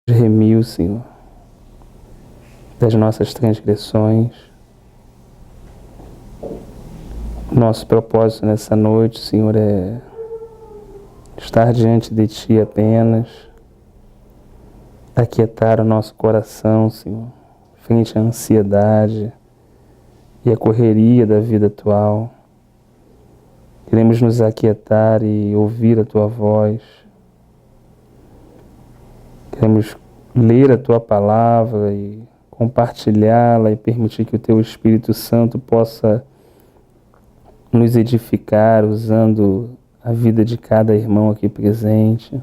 Remiu, Senhor, das nossas transgressões. Nosso propósito nessa noite, Senhor, é estar diante de Ti apenas, aquietar o nosso coração, Senhor, frente à ansiedade e à correria da vida atual. Queremos nos aquietar e ouvir a Tua voz. Queremos ler a Tua palavra e compartilhá-la e permitir que o Teu Espírito Santo possa nos edificar usando a vida de cada irmão aqui presente.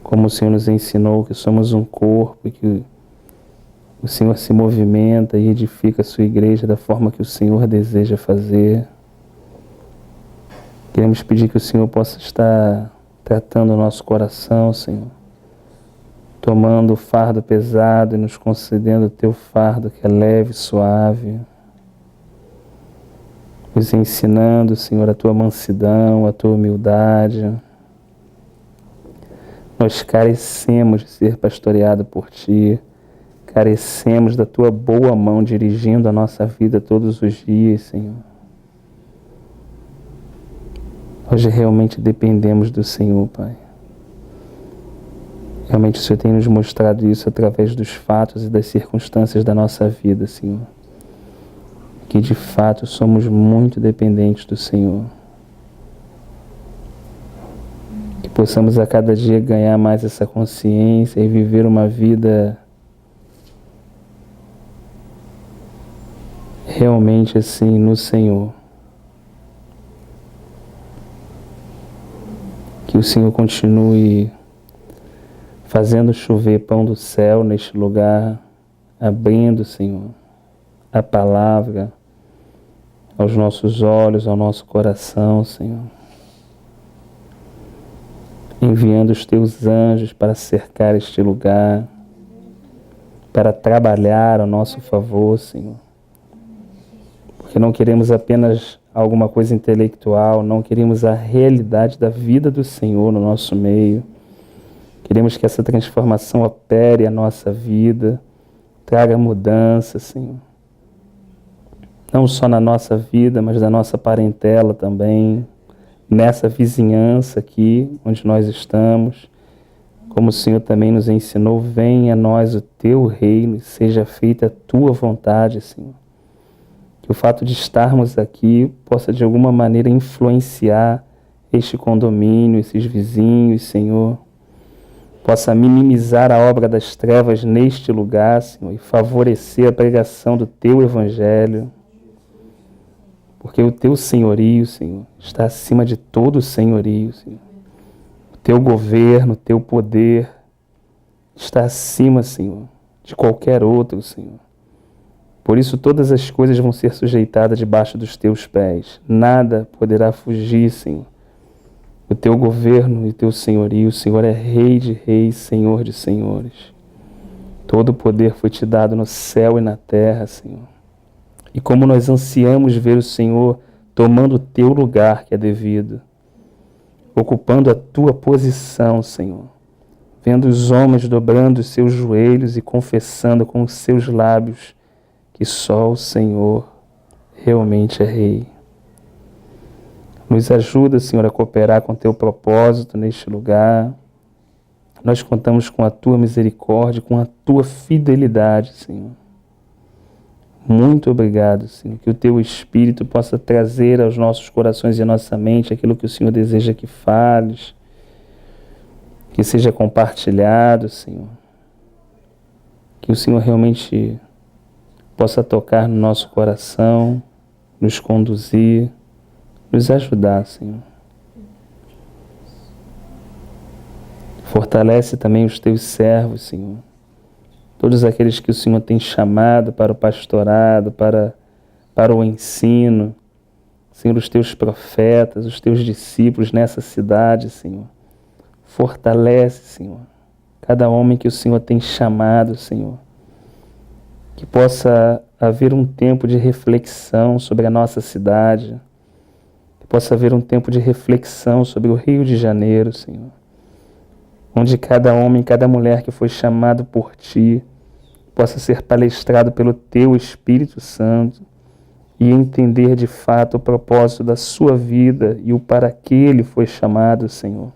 Como o Senhor nos ensinou que somos um corpo e que o Senhor se movimenta e edifica a sua igreja da forma que o Senhor deseja fazer. Queremos pedir que o Senhor possa estar tratando o nosso coração, Senhor, tomando o fardo pesado e nos concedendo o Teu fardo que é leve e suave, nos ensinando, Senhor, a Tua mansidão, a Tua humildade. Nós carecemos de ser pastoreado por Ti, carecemos da Tua boa mão dirigindo a nossa vida todos os dias, Senhor. Hoje realmente dependemos do Senhor, Pai. Realmente o Senhor tem nos mostrado isso através dos fatos e das circunstâncias da nossa vida, Senhor. Que de fato somos muito dependentes do Senhor. Que possamos a cada dia ganhar mais essa consciência e viver uma vida realmente assim no Senhor. Que o Senhor continue fazendo chover pão do céu neste lugar, abrindo, Senhor, a palavra aos nossos olhos, ao nosso coração, Senhor. Enviando os Teus anjos para cercar este lugar, para trabalhar ao nosso favor, Senhor. Porque não queremos apenas alguma coisa intelectual, não queremos a realidade da vida do Senhor no nosso meio. Queremos que essa transformação opere a nossa vida, traga mudança, Senhor. Não só na nossa vida, mas na nossa parentela também, nessa vizinhança aqui onde nós estamos. Como o Senhor também nos ensinou, venha a nós o Teu reino, seja feita a Tua vontade, Senhor. Que o fato de estarmos aqui possa de alguma maneira influenciar este condomínio, esses vizinhos, Senhor. Possa minimizar a obra das trevas neste lugar, Senhor, e favorecer a pregação do Teu Evangelho. Porque o Teu senhorio, Senhor, está acima de todo senhorio, Senhor. O Teu governo, o Teu poder está acima, Senhor, de qualquer outro, Senhor. Por isso todas as coisas vão ser sujeitadas debaixo dos Teus pés. Nada poderá fugir, Senhor. O Teu governo e o Teu senhorio, o Senhor é Rei de reis, Senhor de senhores. Todo o poder foi Te dado no céu e na terra, Senhor. E como nós ansiamos ver o Senhor tomando o Teu lugar que é devido, ocupando a Tua posição, Senhor, vendo os homens dobrando os seus joelhos e confessando com os seus lábios que só o Senhor realmente é Rei. Nos ajuda, Senhor, a cooperar com Teu propósito neste lugar. Nós contamos com a Tua misericórdia, com a Tua fidelidade, Senhor. Muito obrigado, Senhor, que o Teu Espírito possa trazer aos nossos corações e à nossa mente aquilo que o Senhor deseja que fales, que seja compartilhado, Senhor. Que o Senhor realmente possa tocar no nosso coração, nos conduzir, nos ajudar, Senhor. Fortalece também os Teus servos, Senhor. Todos aqueles que o Senhor tem chamado para o pastorado, para o ensino. Senhor, os Teus profetas, os Teus discípulos nessa cidade, Senhor. Fortalece, Senhor, cada homem que o Senhor tem chamado, Senhor. Que possa haver um tempo de reflexão sobre a nossa cidade. Que possa haver um tempo de reflexão sobre o Rio de Janeiro, Senhor. onde cada homem, cada mulher que foi chamado por Ti, possa ser palestrado pelo Teu Espírito Santo e entender de fato o propósito da sua vida e o para que ele foi chamado, Senhor.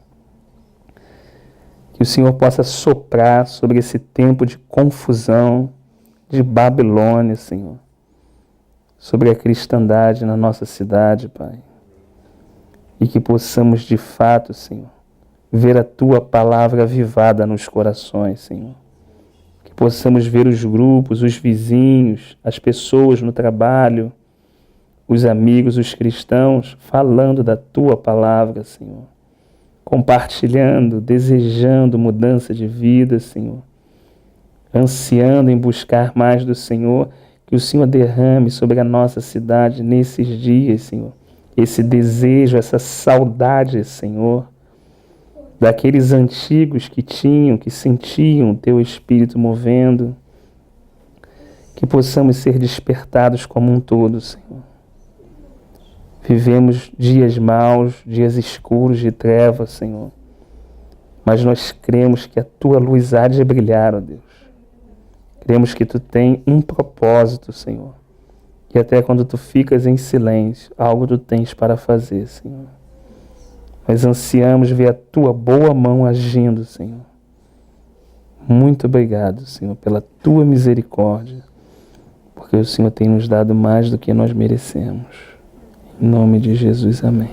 Que o Senhor possa soprar sobre esse tempo de confusão, de Babilônia, Senhor, sobre a cristandade na nossa cidade, Pai. E que possamos de fato, Senhor, ver a Tua palavra avivada nos corações, Senhor. Que possamos ver os grupos, os vizinhos, as pessoas no trabalho, os amigos, os cristãos, falando da Tua palavra, Senhor. Compartilhando, desejando mudança de vida, Senhor. Ansiando em buscar mais do Senhor, que o Senhor derrame sobre a nossa cidade nesses dias, Senhor. Esse desejo, essa saudade, Senhor, daqueles antigos que sentiam o Teu Espírito movendo, que possamos ser despertados como um todo, Senhor. Vivemos dias maus, dias escuros de trevas, Senhor. Mas nós cremos que a Tua luz há de brilhar, ó Deus. Cremos que Tu tens um propósito, Senhor. E até quando Tu ficas em silêncio, algo Tu tens para fazer, Senhor. Nós ansiamos ver a Tua boa mão agindo, Senhor. Muito obrigado, Senhor, pela Tua misericórdia, porque o Senhor tem nos dado mais do que nós merecemos. Em nome de Jesus, amém.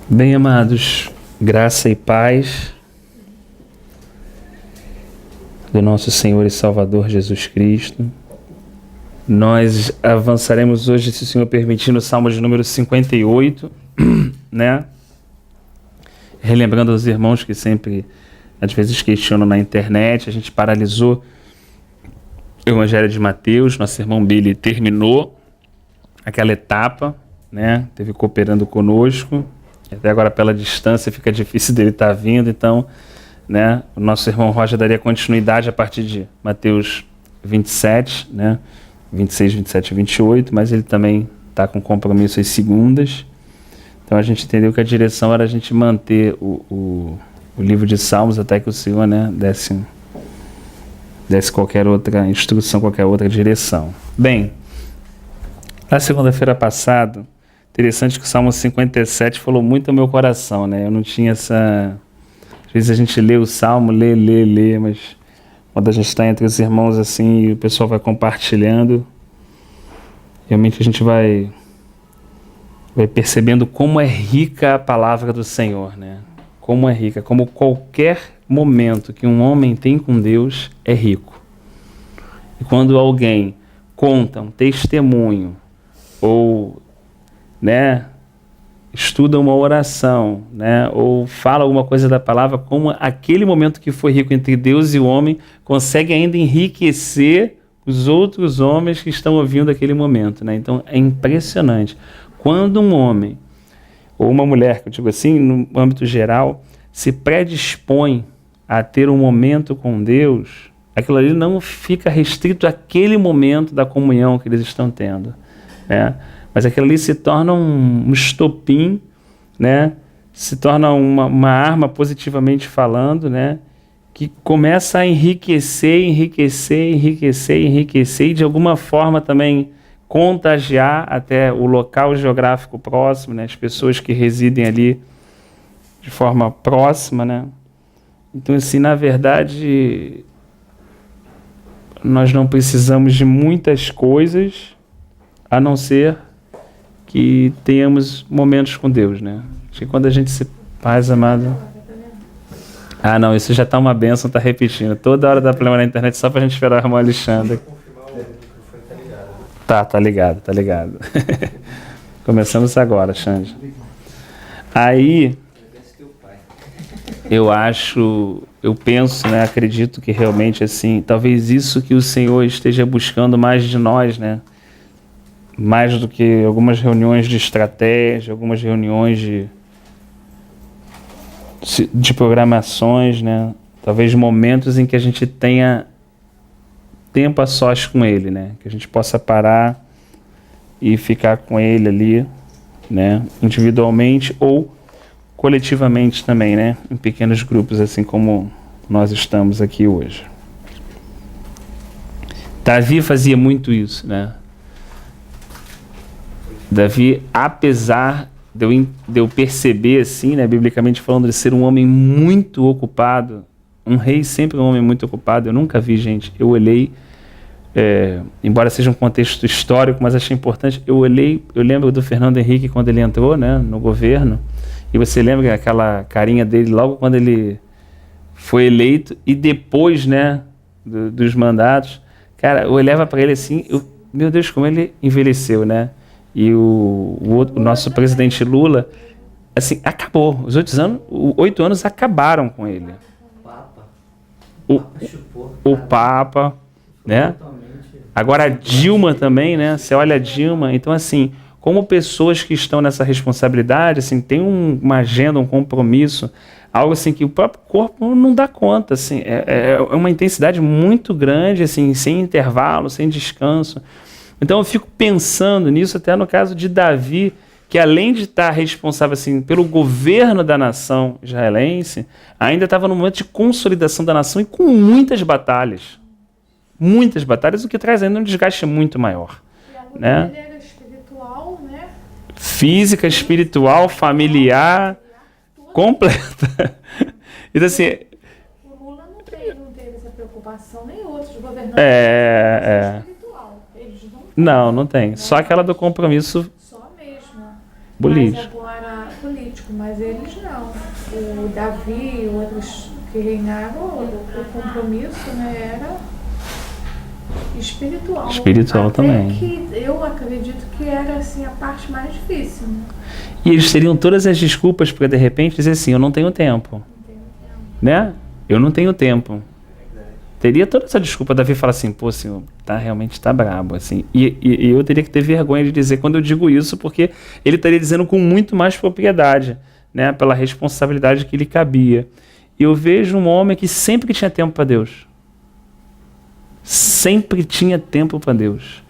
Bem, amados, graça e paz do nosso Senhor e Salvador Jesus Cristo. Nós avançaremos hoje, se o Senhor permitir, no Salmo de número 58, né? Relembrando aos irmãos que sempre, às vezes, questionam na internet, a gente paralisou o Evangelho de Mateus, nosso irmão Billy terminou aquela etapa, né? Esteve cooperando conosco, até agora pela distância fica difícil dele estar vindo, então, né? O nosso irmão Roger daria continuidade a partir de Mateus 27, né? 26, 27 e 28, mas ele também está com compromisso às segundas, então a gente entendeu que a direção era a gente manter o livro de Salmos até que o Senhor, né, desse qualquer outra instrução, qualquer outra direção. Bem, na segunda-feira passada, interessante que o Salmo 57 falou muito ao meu coração, né? Eu não tinha essa... Às vezes a gente lê o Salmo, lê, mas quando a gente está entre os irmãos assim e o pessoal vai compartilhando, realmente a gente vai percebendo como é rica a palavra do Senhor, né? Como é rica, como qualquer momento que um homem tem com Deus é rico. E quando alguém conta um testemunho ou, né, estuda uma oração, né, ou fala alguma coisa da palavra, como aquele momento que foi rico entre Deus e o homem consegue ainda enriquecer os outros homens que estão ouvindo aquele momento, né? Então é impressionante. Quando um homem ou uma mulher, que eu digo assim, no âmbito geral, se predispõe a ter um momento com Deus, aquilo ali não fica restrito àquele momento da comunhão que eles estão tendo, né? Mas aquilo ali se torna um estopim, né? Se torna uma arma positivamente falando, né? Que começa a enriquecer e de alguma forma também contagiar até o local geográfico próximo, né? As pessoas que residem ali de forma próxima, né? Então, assim, na verdade, nós não precisamos de muitas coisas, a não ser que tenhamos momentos com Deus, né? Acho que quando a gente se... Paz, amado. Ah, não, isso já está uma bênção, está repetindo. Toda hora dá problema na internet só para a gente esperar o irmão Alexandre. Tá ligado. Começamos agora, Xande. Aí, eu penso, né, acredito que realmente, assim, talvez isso que o Senhor esteja buscando mais de nós, né? Mais do que algumas reuniões de estratégia, algumas reuniões de programações, né? Talvez momentos em que a gente tenha tempo a sós com Ele, né? Que a gente possa parar e ficar com Ele ali, né? Individualmente ou coletivamente também, né? Em pequenos grupos, assim como nós estamos aqui hoje. Davi fazia muito isso, né? Davi, apesar de eu perceber, assim, né, biblicamente falando, de ser um homem muito ocupado, um rei sempre é um homem muito ocupado, eu nunca vi, gente, eu olhei, embora seja um contexto histórico, mas achei importante, eu lembro do Fernando Henrique quando ele entrou, né, no governo, e você lembra aquela carinha dele logo quando ele foi eleito, e depois, né, dos mandatos, cara, eu olhava para ele assim, meu Deus, como ele envelheceu, né? E o nosso presidente Lula, assim, acabou. Os 8 anos acabaram com ele. O Papa, né? Agora a Dilma também, né? Você olha a Dilma, então assim, como pessoas que estão nessa responsabilidade, assim, tem uma agenda, um compromisso, algo assim que o próprio corpo não dá conta, assim, é uma intensidade muito grande, assim, sem intervalo, sem descanso. Então eu fico pensando nisso até no caso de Davi, que além de estar responsável assim, pelo governo da nação israelense, ainda estava num momento de consolidação da nação e com muitas batalhas, o que traz ainda um desgaste muito maior. E a luta né? dele era espiritual, né? Física, espiritual, familiar, completa. Então assim... O Lula não teve essa preocupação, nem outros governantes. Espiritual. Eles Não tem. Né? Só aquela do compromisso só mesmo. político. Mas agora, político, mas eles não. O Davi e outros que reinaram, o compromisso, né, era espiritual. Espiritual Até também. Que eu acredito que era assim a parte mais difícil, né? E eles teriam todas as desculpas para de repente dizer assim, eu não tenho tempo. Né? Eu não tenho tempo. Teria toda essa desculpa. Davi fala assim, pô, senhor, realmente tá brabo, assim. E eu teria que ter vergonha de dizer quando eu digo isso, porque ele estaria dizendo com muito mais propriedade, né? Pela responsabilidade que lhe cabia. E eu vejo um homem que sempre tinha tempo para Deus. Sempre tinha tempo para Deus.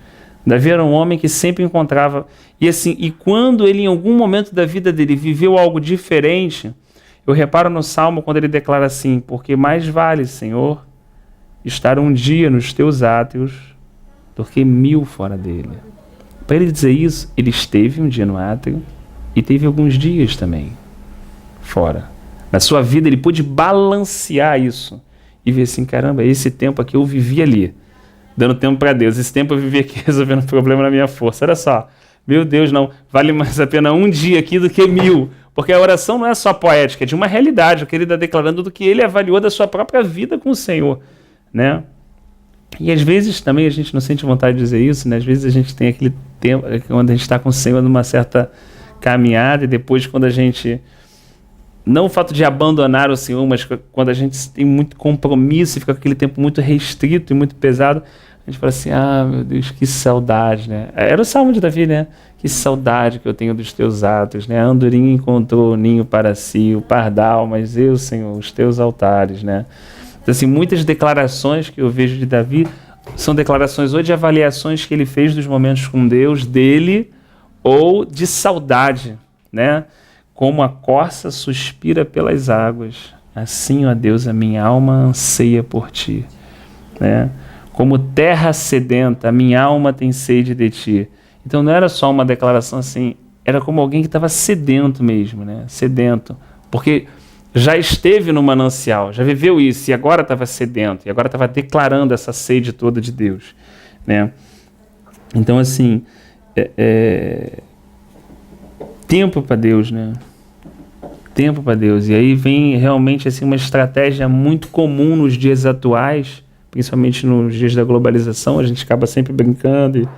Davi era um homem que sempre encontrava... E assim, e quando ele, em algum momento da vida dele, viveu algo diferente, eu reparo no Salmo quando ele declara assim, porque mais vale, Senhor, estar um dia nos teus átrios do que 1000 fora dele. Para ele dizer isso, ele esteve um dia no átrio e teve alguns dias também fora. Na sua vida ele pôde balancear isso e ver assim, caramba, esse tempo aqui eu vivi ali, dando tempo para Deus. Esse tempo eu vivi aqui resolvendo um problema na minha força. Olha só, meu Deus, não, vale mais a pena um dia aqui do que 1000. Porque a oração não é só poética, é de uma realidade, o que ele está declarando do que ele avaliou da sua própria vida com o Senhor, né? E às vezes também a gente não sente vontade de dizer isso, né? Às vezes a gente tem aquele tempo, quando a gente está com o Senhor numa certa caminhada, e depois quando a gente, não o fato de abandonar o Senhor, mas quando a gente tem muito compromisso e fica com aquele tempo muito restrito e muito pesado, a gente fala assim, meu Deus, que saudade, né? Era o Salmo de Davi, né? Que saudade que eu tenho dos teus atos, né? A andorinha encontrou o ninho para si, o pardal, mas eu, Senhor, os teus altares, né? Então, assim, muitas declarações que eu vejo de Davi são declarações ou de avaliações que ele fez dos momentos com Deus, dele, ou de saudade, né? Como a corça suspira pelas águas, assim, ó Deus, a minha alma anseia por ti, né? Como terra sedenta, a minha alma tem sede de ti. Então não era só uma declaração assim, era como alguém que estava sedento mesmo, né? Sedento, porque já esteve no manancial, já viveu isso e agora estava sedento, e agora estava declarando essa sede toda de Deus, né? Então assim, tempo para Deus, né? Tempo para Deus. E aí vem realmente assim uma estratégia muito comum nos dias atuais, principalmente nos dias da globalização, a gente acaba sempre brincando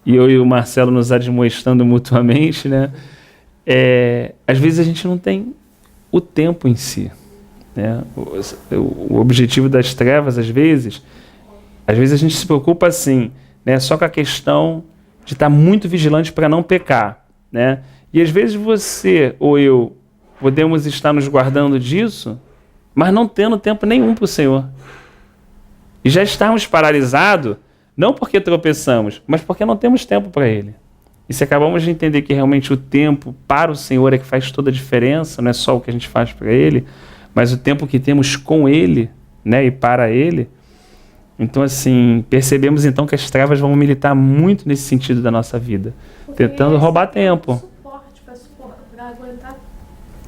e eu e o Marcelo nos admoestando mutuamente, né? Às vezes a gente não tem o tempo em si, né? O objetivo das trevas, às vezes a gente se preocupa assim, né? Só com a questão de estar muito vigilante para não pecar, né? E às vezes você ou eu podemos estar nos guardando disso, mas não tendo tempo nenhum para o Senhor. E já estarmos paralisados, não porque tropeçamos, mas porque não temos tempo para Ele. E se acabamos de entender que realmente o tempo para o Senhor é que faz toda a diferença, não é só o que a gente faz para Ele, mas o tempo que temos com Ele, né, e para Ele. Então, assim, percebemos então que as trevas vão militar muito nesse sentido da nossa vida, tentando roubar tempo. Suporte para aguentar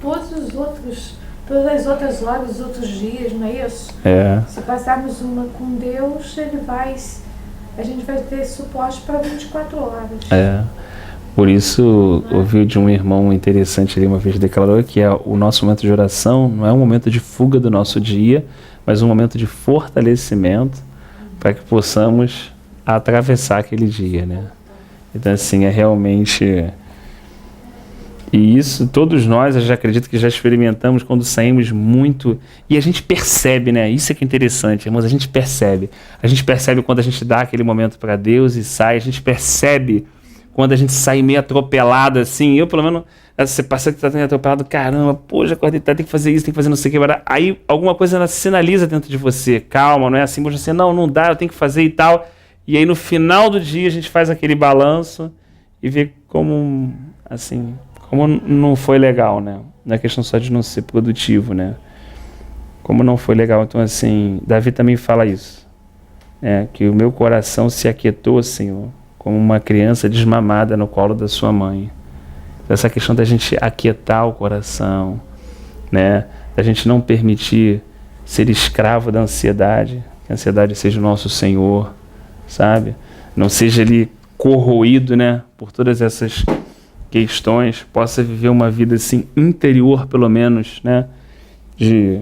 todas as outras horas, os outros dias, não é isso? Se passarmos uma com Deus, a gente vai ter suporte para 24 horas. Por isso, ouvi de um irmão interessante ali uma vez declarou que o nosso momento de oração não é um momento de fuga do nosso dia, mas um momento de fortalecimento para que possamos atravessar aquele dia, né? Então, assim, é realmente... E isso, todos nós, eu já acredito que já experimentamos quando saímos muito... E a gente percebe, né? Isso é que é interessante, irmãos, a gente percebe. A gente percebe quando a gente dá aquele momento para Deus e sai, a gente percebe quando a gente sai meio atropelado, assim. Eu, pelo menos, você passa que está meio atropelado, caramba, pô, já acordei, tem que fazer isso, tem que fazer não sei o que. Aí alguma coisa ela sinaliza dentro de você, calma, não é assim, você não dá, eu tenho que fazer e tal. E aí no final do dia a gente faz aquele balanço e vê como, assim, como não foi legal, né? Não é questão só de não ser produtivo, né? Como não foi legal. Então, assim, Davi também fala isso, que o meu coração se aquietou, Senhor, como uma criança desmamada no colo da sua mãe. Essa questão da gente aquietar o coração, né? Da gente não permitir ser escravo da ansiedade, que a ansiedade seja o nosso Senhor, sabe? Não seja ali corroído, né, por todas essas questões, possa viver uma vida assim interior, pelo menos, né, de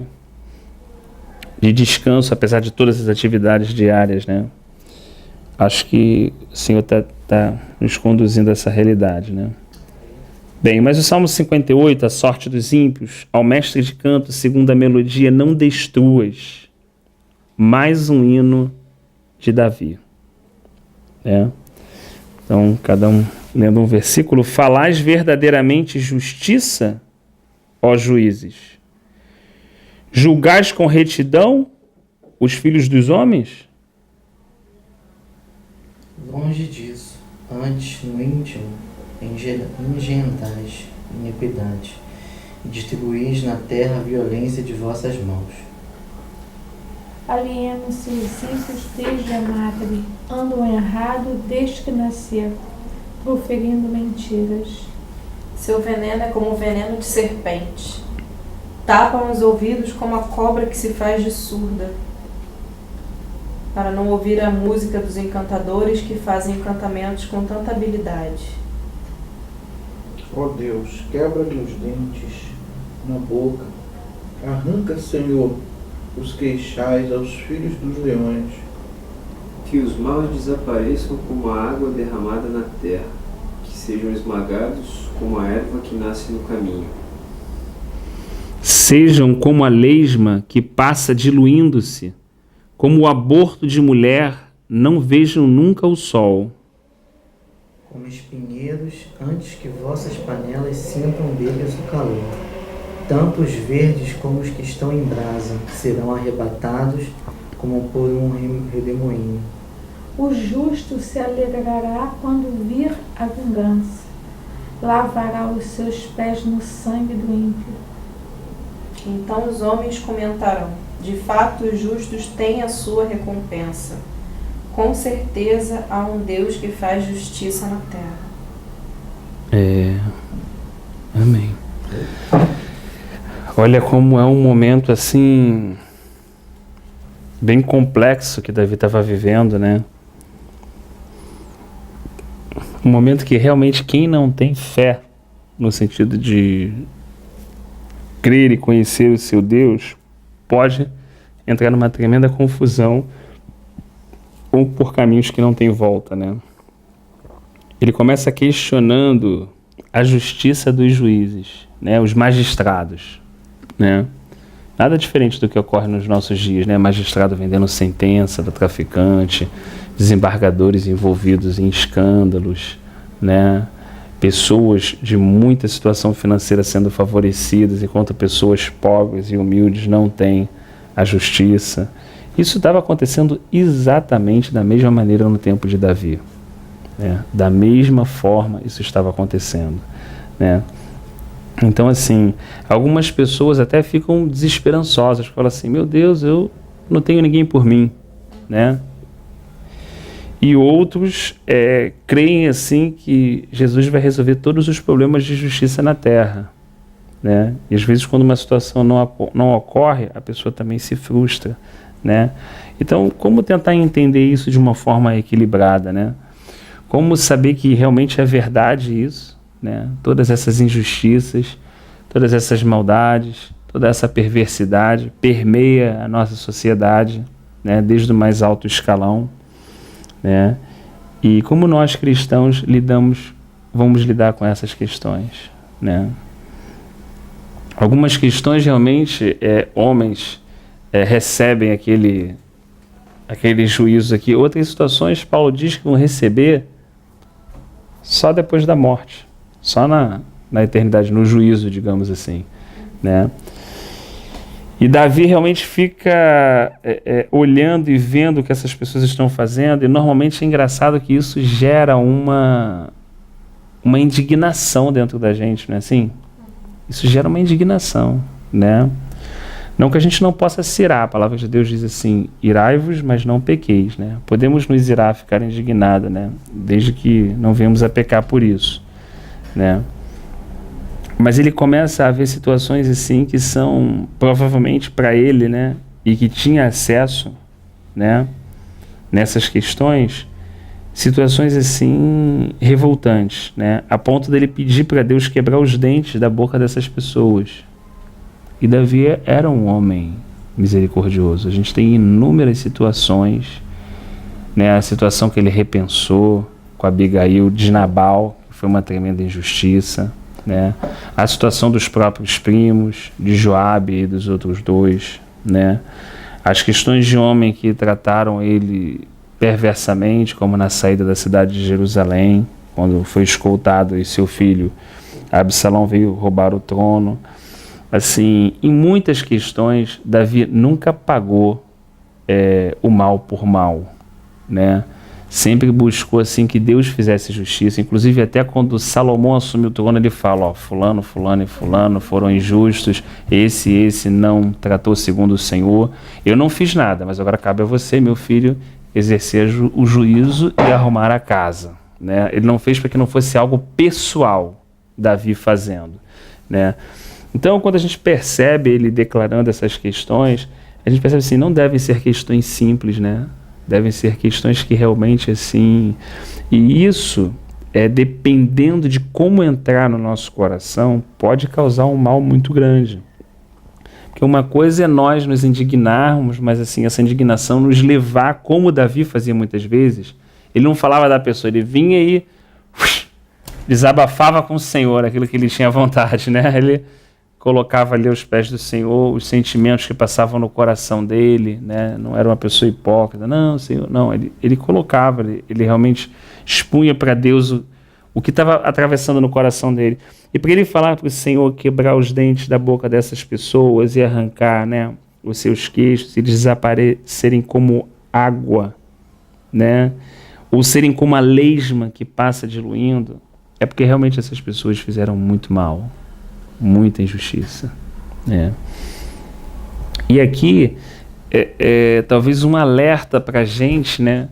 descanso, apesar de todas as atividades diárias, né? Acho que o Senhor tá nos conduzindo a essa realidade, né? Bem, mas o Salmo 58, a sorte dos ímpios, ao mestre de canto, segundo a melodia, não destruas. Mais um hino de Davi. Então, cada um lendo um versículo. Falais verdadeiramente justiça, ó juízes. Julgais com retidão os filhos dos homens? Longe disso, antes no íntimo engentais iniquidade, e distribuís na terra a violência de vossas mãos. Alienam-se os ímpios desde a madre, andam errado desde que nasceram, proferindo mentiras. Seu veneno é como o veneno de serpente. Tapam os ouvidos como a cobra que se faz de surda, para não ouvir a música dos encantadores que fazem encantamentos com tanta habilidade. Ó Deus, quebra-lhe os dentes na boca. Arranca, Senhor, os queixais aos filhos dos leões. Que os maus desapareçam como a água derramada na terra, que sejam esmagados como a erva que nasce no caminho. Sejam como a lesma que passa diluindo-se, como o aborto de mulher, não vejam nunca o sol. Como espinheiros, antes que vossas panelas sintam deles o calor. Tanto os verdes como os que estão em brasa serão arrebatados como por um redemoinho. O justo se alegrará quando vir a vingança. Lavará os seus pés no sangue do ímpio. Então os homens comentarão: de fato os justos têm a sua recompensa. Com certeza há um Deus que faz justiça na terra. Amém. Olha como é um momento assim bem complexo que Davi estava vivendo, né? Um momento que realmente quem não tem fé, no sentido de crer e conhecer o seu Deus, pode entrar numa tremenda confusão ou por caminhos que não tem volta, né? Ele começa questionando a justiça dos juízes, né? Os magistrados, né? Nada diferente do que ocorre nos nossos dias, né? Magistrado vendendo sentença para traficante, desembargadores envolvidos em escândalos, né? Pessoas de muita situação financeira sendo favorecidas, enquanto pessoas pobres e humildes não têm a justiça. Isso estava acontecendo exatamente da mesma maneira no tempo de Davi, né? Da mesma forma isso estava acontecendo, né? Então, assim, algumas pessoas até ficam desesperançosas, falam assim, meu Deus, eu não tenho ninguém por mim, né? E outros creem assim que Jesus vai resolver todos os problemas de justiça na Terra, né? E às vezes quando uma situação não ocorre, a pessoa também se frustra, né? Então, como tentar entender isso de uma forma equilibrada, né? Como saber que realmente é verdade isso, né? Todas essas injustiças, todas essas maldades, toda essa perversidade permeia a nossa sociedade, né? Desde o mais alto escalão, né? E como nós cristãos vamos lidar com essas questões, né? Algumas questões realmente homens recebem aquele juízo aqui. Outras situações Paulo diz que vão receber só depois da morte, só na eternidade, no juízo, digamos assim, né? E Davi realmente fica olhando e vendo o que essas pessoas estão fazendo, e normalmente é engraçado que isso gera uma indignação dentro da gente, não é assim? Isso gera uma indignação, né? Não que a gente não possa se irar, a palavra de Deus diz assim, irai-vos, mas não pequeis, né? Podemos nos irar, ficar indignados, né? Desde que não venhamos a pecar por isso, né? Mas ele começa a ver situações assim que são provavelmente para ele, né, e que tinha acesso, né, nessas questões, situações assim revoltantes, né, a ponto dele pedir para Deus quebrar os dentes da boca dessas pessoas. E Davi era um homem misericordioso. A gente tem inúmeras situações, né, a situação que ele repensou com Abigail de Nabal, que foi uma tremenda injustiça, né? A situação dos próprios primos, de Joabe e dos outros dois, né? As questões de homem que trataram ele perversamente, como na saída da cidade de Jerusalém, quando foi escoltado e seu filho Absalão veio roubar o trono. Assim, em muitas questões, Davi nunca pagou o mal por mal, né? Sempre buscou assim que Deus fizesse justiça. Inclusive até quando Salomão assumiu o trono, ele fala, fulano, fulano e fulano foram injustos, esse não tratou segundo o Senhor. Eu não fiz nada, mas agora cabe a você, meu filho, exercer o juízo e arrumar a casa, né? Ele não fez para que não fosse algo pessoal, Davi fazendo, né? Então, quando a gente percebe ele declarando essas questões, a gente percebe assim, não devem ser questões simples, né? Devem ser questões que realmente assim... E isso, dependendo de como entrar no nosso coração, pode causar um mal muito grande. Porque uma coisa é nós nos indignarmos, mas assim, essa indignação nos levar, como Davi fazia muitas vezes. Ele não falava da pessoa, ele vinha e desabafava com o Senhor aquilo que ele tinha vontade, né? Ele colocava ali aos pés do Senhor os sentimentos que passavam no coração dele, né? Não era uma pessoa hipócrita, não, Senhor, não, ele colocava, ele realmente expunha para Deus o que estava atravessando no coração dele. E para ele falar para o Senhor quebrar os dentes da boca dessas pessoas e arrancar, né, os seus queixos e desaparecerem como água, né? Ou serem como a lesma que passa diluindo, é porque realmente essas pessoas fizeram muito mal. Muita injustiça, né? E aqui talvez um alerta para a gente, né?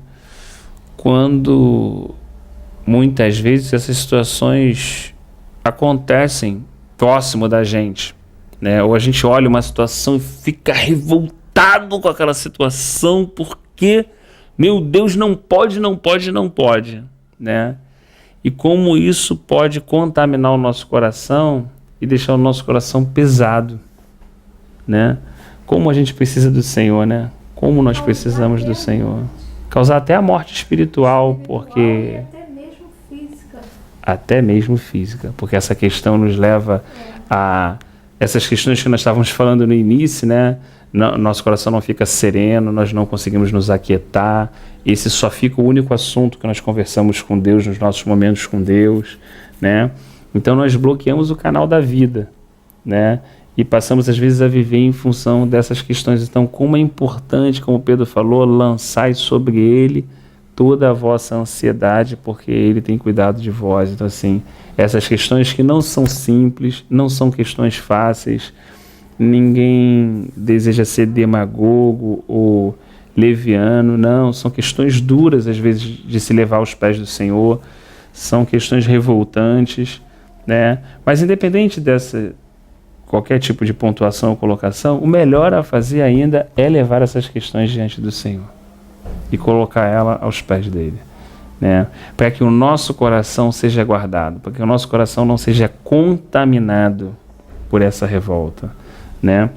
Quando muitas vezes essas situações acontecem próximo da gente, né? Ou a gente olha uma situação e fica revoltado com aquela situação porque, meu Deus, não pode, né? E como isso pode contaminar o nosso coração e deixar o nosso coração pesado, né? Como a gente precisa do Senhor, né? Como nós precisamos do Senhor. Causar até a morte espiritual, porque... Até mesmo física. Porque essa questão nos leva a... Essas questões que nós estávamos falando no início, né? Nosso coração não fica sereno, nós não conseguimos nos aquietar. Esse só fica o único assunto que nós conversamos com Deus nos nossos momentos com Deus, né? Então nós bloqueamos o canal da vida, né? E passamos às vezes a viver em função dessas questões. Então como é importante, como Pedro falou, lançar sobre ele toda a vossa ansiedade, porque Ele tem cuidado de vós. Então, assim, essas questões que não são simples, não são questões fáceis, ninguém deseja ser demagogo ou leviano, não, são questões duras, às vezes, de se levar aos pés do Senhor, são questões revoltantes, né? Mas independente dessa qualquer tipo de pontuação ou colocação, o melhor a fazer ainda é levar essas questões diante do Senhor e colocar ela aos pés dele, né? Para que o nosso coração seja guardado, para que o nosso coração não seja contaminado por essa revolta, né?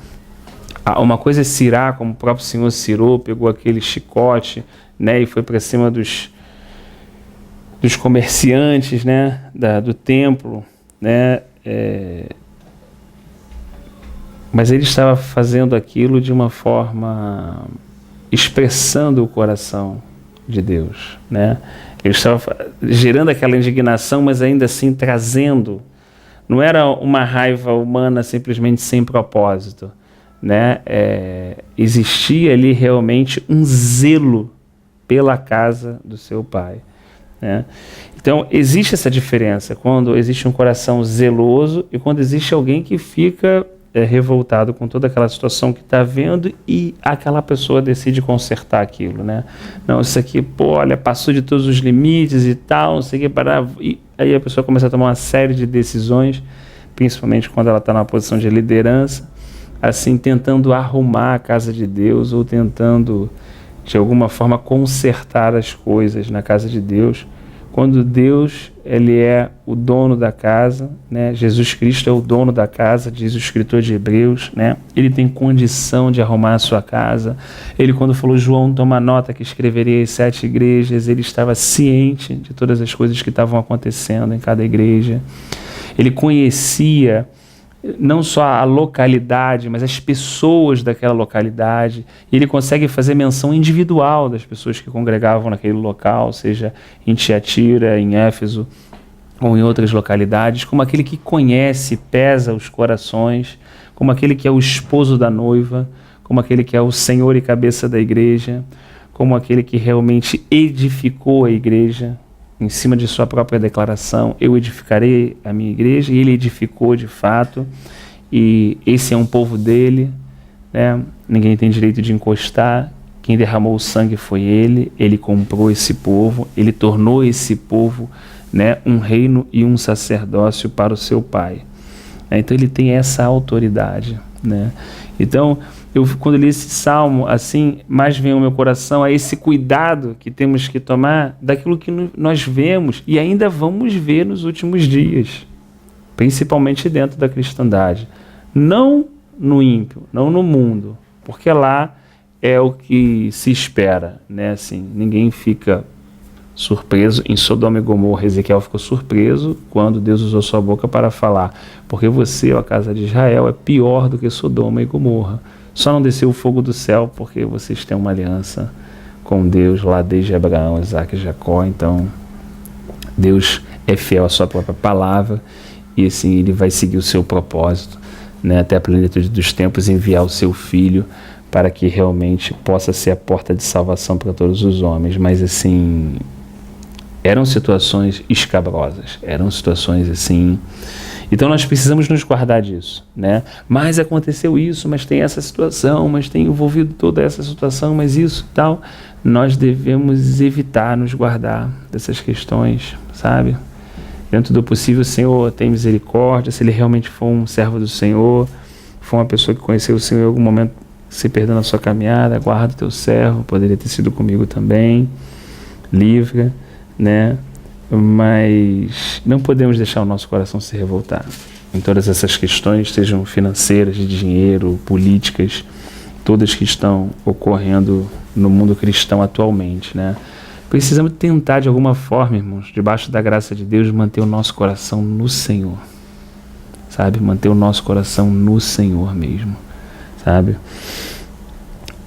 Uma coisa é cirar, como o próprio Senhor cirou, pegou aquele chicote, né, e foi para cima dos comerciantes, né, do templo, né, mas ele estava fazendo aquilo de uma forma, expressando o coração de Deus, né? Ele estava gerando aquela indignação, mas ainda assim trazendo, não era uma raiva humana simplesmente sem propósito, né? Existia ali realmente um zelo pela casa do seu pai, né? Então existe essa diferença quando existe um coração zeloso e quando existe alguém que fica revoltado com toda aquela situação que está vendo e aquela pessoa decide consertar aquilo, né? Não, isso aqui, pô, olha, passou de todos os limites e tal, não sei o que, parar. E aí a pessoa começa a tomar uma série de decisões, principalmente quando ela está numa posição de liderança, assim, tentando arrumar a casa de Deus ou tentando, de alguma forma, consertar as coisas na casa de Deus, quando Deus, ele é o dono da casa, né? Jesus Cristo é o dono da casa, diz o escritor de Hebreus, né? Ele tem condição de arrumar a sua casa. Ele, quando falou, João, toma nota que escreveria as 7 igrejas, ele estava ciente de todas as coisas que estavam acontecendo em cada igreja. Ele conhecia não só a localidade, mas as pessoas daquela localidade. E ele consegue fazer menção individual das pessoas que congregavam naquele local, seja em Tiatira, em Éfeso ou em outras localidades, como aquele que conhece, pesa os corações, como aquele que é o esposo da noiva, como aquele que é o Senhor e cabeça da igreja, como aquele que realmente edificou a igreja, em cima de sua própria declaração, eu edificarei a minha igreja, e ele edificou de fato, e esse é um povo dele, né? Ninguém tem direito de encostar, quem derramou o sangue foi ele comprou esse povo, ele tornou esse povo, né, um reino e um sacerdócio para o seu pai. Então ele tem essa autoridade, né? Então, quando eu li esse salmo, assim, mais vem ao meu coração a esse cuidado que temos que tomar daquilo que nós vemos e ainda vamos ver nos últimos dias, principalmente dentro da cristandade. Não no ímpio, não no mundo, porque lá é o que se espera, né? Assim, ninguém fica surpreso. Em Sodoma e Gomorra, Ezequiel ficou surpreso quando Deus usou sua boca para falar, porque você, ó casa de Israel, é pior do que Sodoma e Gomorra. Só não desceu o fogo do céu porque vocês têm uma aliança com Deus lá desde Abraão, Isaac e Jacó. Então, Deus é fiel à sua própria palavra e assim ele vai seguir o seu propósito, né, até a plenitude dos tempos, enviar o seu Filho para que realmente possa ser a porta de salvação para todos os homens. Mas assim, eram situações escabrosas, eram situações assim. Então nós precisamos nos guardar disso, né? Mas aconteceu isso, mas tem essa situação, mas tem envolvido toda essa situação, mas isso e tal. Nós devemos evitar nos guardar dessas questões, sabe? Dentro do possível, o Senhor tem misericórdia. Se ele realmente for um servo do Senhor, for uma pessoa que conheceu o Senhor em algum momento, se perdeu na sua caminhada, guarda o teu servo, poderia ter sido comigo também, livra, né? Mas não podemos deixar o nosso coração se revoltar em todas essas questões, sejam financeiras, de dinheiro, políticas, todas que estão ocorrendo no mundo cristão atualmente, né? Precisamos tentar de alguma forma, irmãos, debaixo da graça de Deus, manter o nosso coração no Senhor, sabe? Manter o nosso coração no Senhor mesmo, sabe?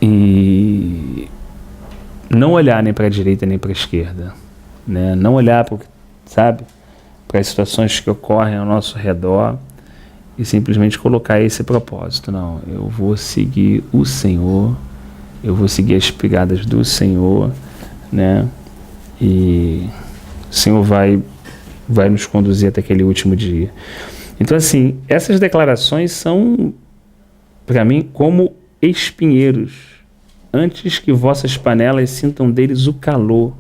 E não olhar nem para a direita nem para a esquerda, né? Não olhar para, sabe, para as situações que ocorrem ao nosso redor e simplesmente colocar esse propósito. Não, eu vou seguir o Senhor, eu vou seguir as pegadas do Senhor, né? E o Senhor vai nos conduzir até aquele último dia. Então, assim, essas declarações são, para mim, como espinheiros. Antes que vossas panelas sintam deles o calor,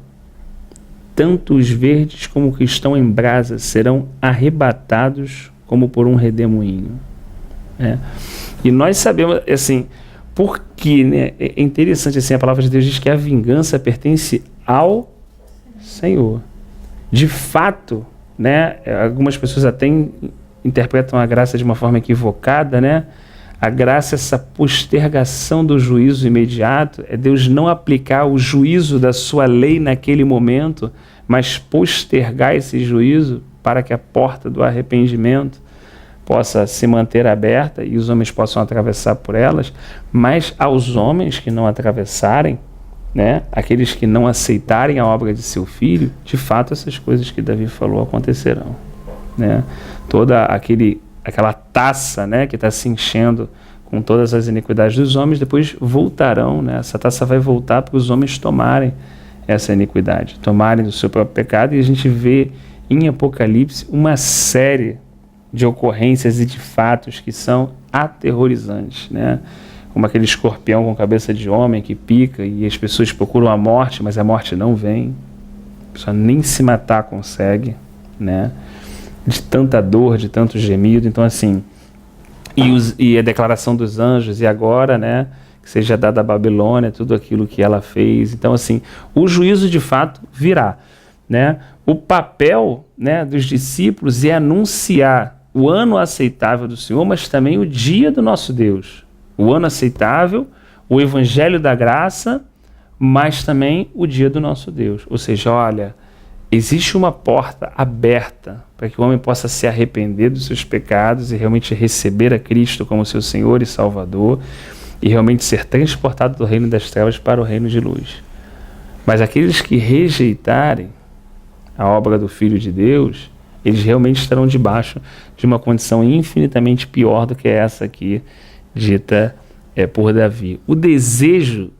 tanto os verdes como os que estão em brasa serão arrebatados como por um redemoinho. E nós sabemos, assim, porque, né, é interessante, assim, a palavra de Deus diz que a vingança pertence ao Senhor. De fato, né, algumas pessoas até interpretam a graça de uma forma equivocada, né? A graça é essa postergação do juízo imediato, é Deus não aplicar o juízo da sua lei naquele momento, mas postergar esse juízo para que a porta do arrependimento possa se manter aberta e os homens possam atravessar por elas, mas aos homens que não atravessarem, né, aqueles que não aceitarem a obra de seu filho, de fato essas coisas que Davi falou acontecerão, né? Toda aquela taça, né, que está se enchendo com todas as iniquidades dos homens, depois voltarão, né? Essa taça vai voltar para os homens tomarem essa iniquidade, tomarem do seu próprio pecado, e a gente vê em Apocalipse uma série de ocorrências e de fatos que são aterrorizantes, né? Como aquele escorpião com cabeça de homem que pica e as pessoas procuram a morte, mas a morte não vem, a pessoa nem se matar consegue, né? De tanta dor, de tanto gemido. Então, assim, e a declaração dos anjos, e agora, né, que seja dada a Babilônia tudo aquilo que ela fez. Então, assim, o juízo de fato virá, né? O papel, né, dos discípulos é anunciar o ano aceitável do Senhor, mas também o dia do nosso Deus. O ano aceitável, o evangelho da graça, mas também o dia do nosso Deus. Ou seja, olha, existe uma porta aberta para que o homem possa se arrepender dos seus pecados e realmente receber a Cristo como seu Senhor e Salvador e realmente ser transportado do reino das trevas para o reino de luz. Mas aqueles que rejeitarem a obra do Filho de Deus, eles realmente estarão debaixo de uma condição infinitamente pior do que essa aqui dita por Davi. O desejo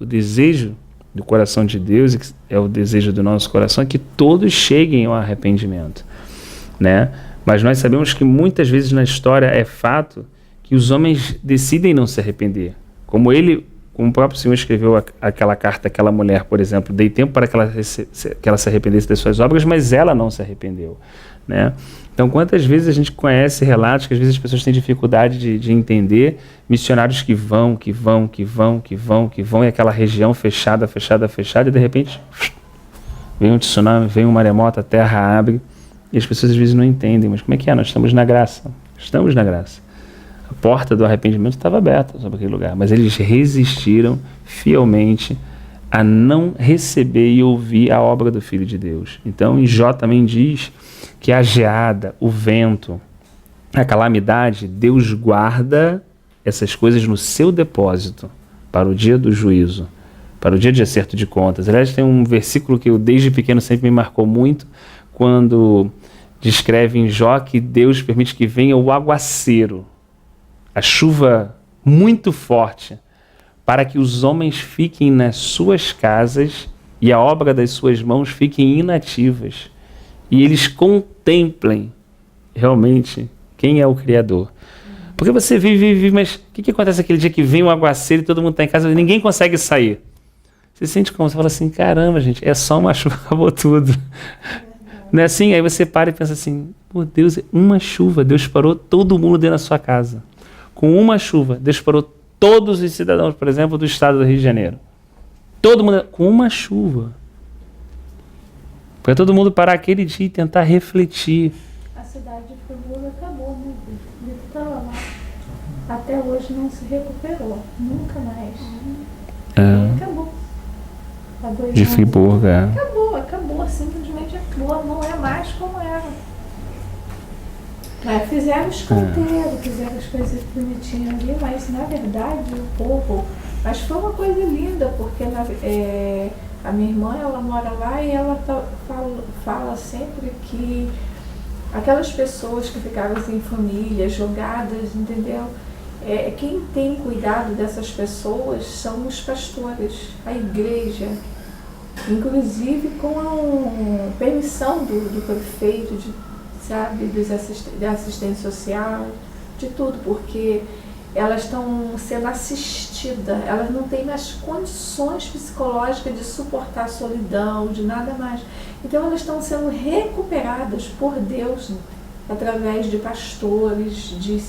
do coração de Deus, que é o desejo do nosso coração, é que todos cheguem ao arrependimento, né? Mas nós sabemos que muitas vezes na história é fato que os homens decidem não se arrepender. Como o próprio Senhor escreveu aquela carta àquela mulher, por exemplo, dei tempo para que ela se arrependesse das suas obras, mas ela não se arrependeu, né? Então, quantas vezes a gente conhece relatos que às vezes as pessoas têm dificuldade de entender, missionários que vão, e aquela região fechada, e de repente vem um tsunami, vem um maremoto, a terra abre, e as pessoas às vezes não entendem, mas como é que é? Nós estamos na graça, A porta do arrependimento estava aberta sobre aquele lugar, mas eles resistiram fielmente a não receber e ouvir a obra do Filho de Deus. Então, em Jó também diz que a geada, o vento, a calamidade, Deus guarda essas coisas no seu depósito para o dia do juízo, para o dia de acerto de contas. Aliás, tem um versículo que eu desde pequeno sempre me marcou muito, quando descreve em Jó que Deus permite que venha o aguaceiro, a chuva muito forte, para que os homens fiquem nas suas casas e a obra das suas mãos fiquem inativas. E eles contemplem realmente quem é o Criador. Porque você vive, mas o que acontece aquele dia que vem um aguaceiro e todo mundo está em casa e ninguém consegue sair? Você sente como? Você fala assim, caramba, gente, é só uma chuva, acabou tudo. Não é assim? Aí você para e pensa assim, por Deus, uma chuva, Deus parou todo mundo dentro da sua casa. Com uma chuva, Deus parou todos os cidadãos, por exemplo, do estado do Rio de Janeiro. Todo mundo, com uma chuva. Para todo mundo parar aquele dia e tentar refletir. A cidade de Friburgo acabou, né? Ele estava lá. Até hoje não se recuperou. Nunca mais. Acabou. De Friburgo, Acabou. Simplesmente acabou. Não é mais como era. Fizeram os canteiros, fizeram as coisas bonitinhas ali, mas na verdade o povo... Mas foi uma coisa linda, porque a minha irmã, ela mora lá e ela fala sempre que aquelas pessoas que ficavam assim, em família, jogadas, entendeu? Quem tem cuidado dessas pessoas são os pastores, a igreja. inclusive com a permissão do prefeito, da assistência social, de tudo, porque elas estão sendo assistidas, elas não têm mais condições psicológicas de suportar a solidão, de nada mais. Então elas estão sendo recuperadas por Deus através de pastores, de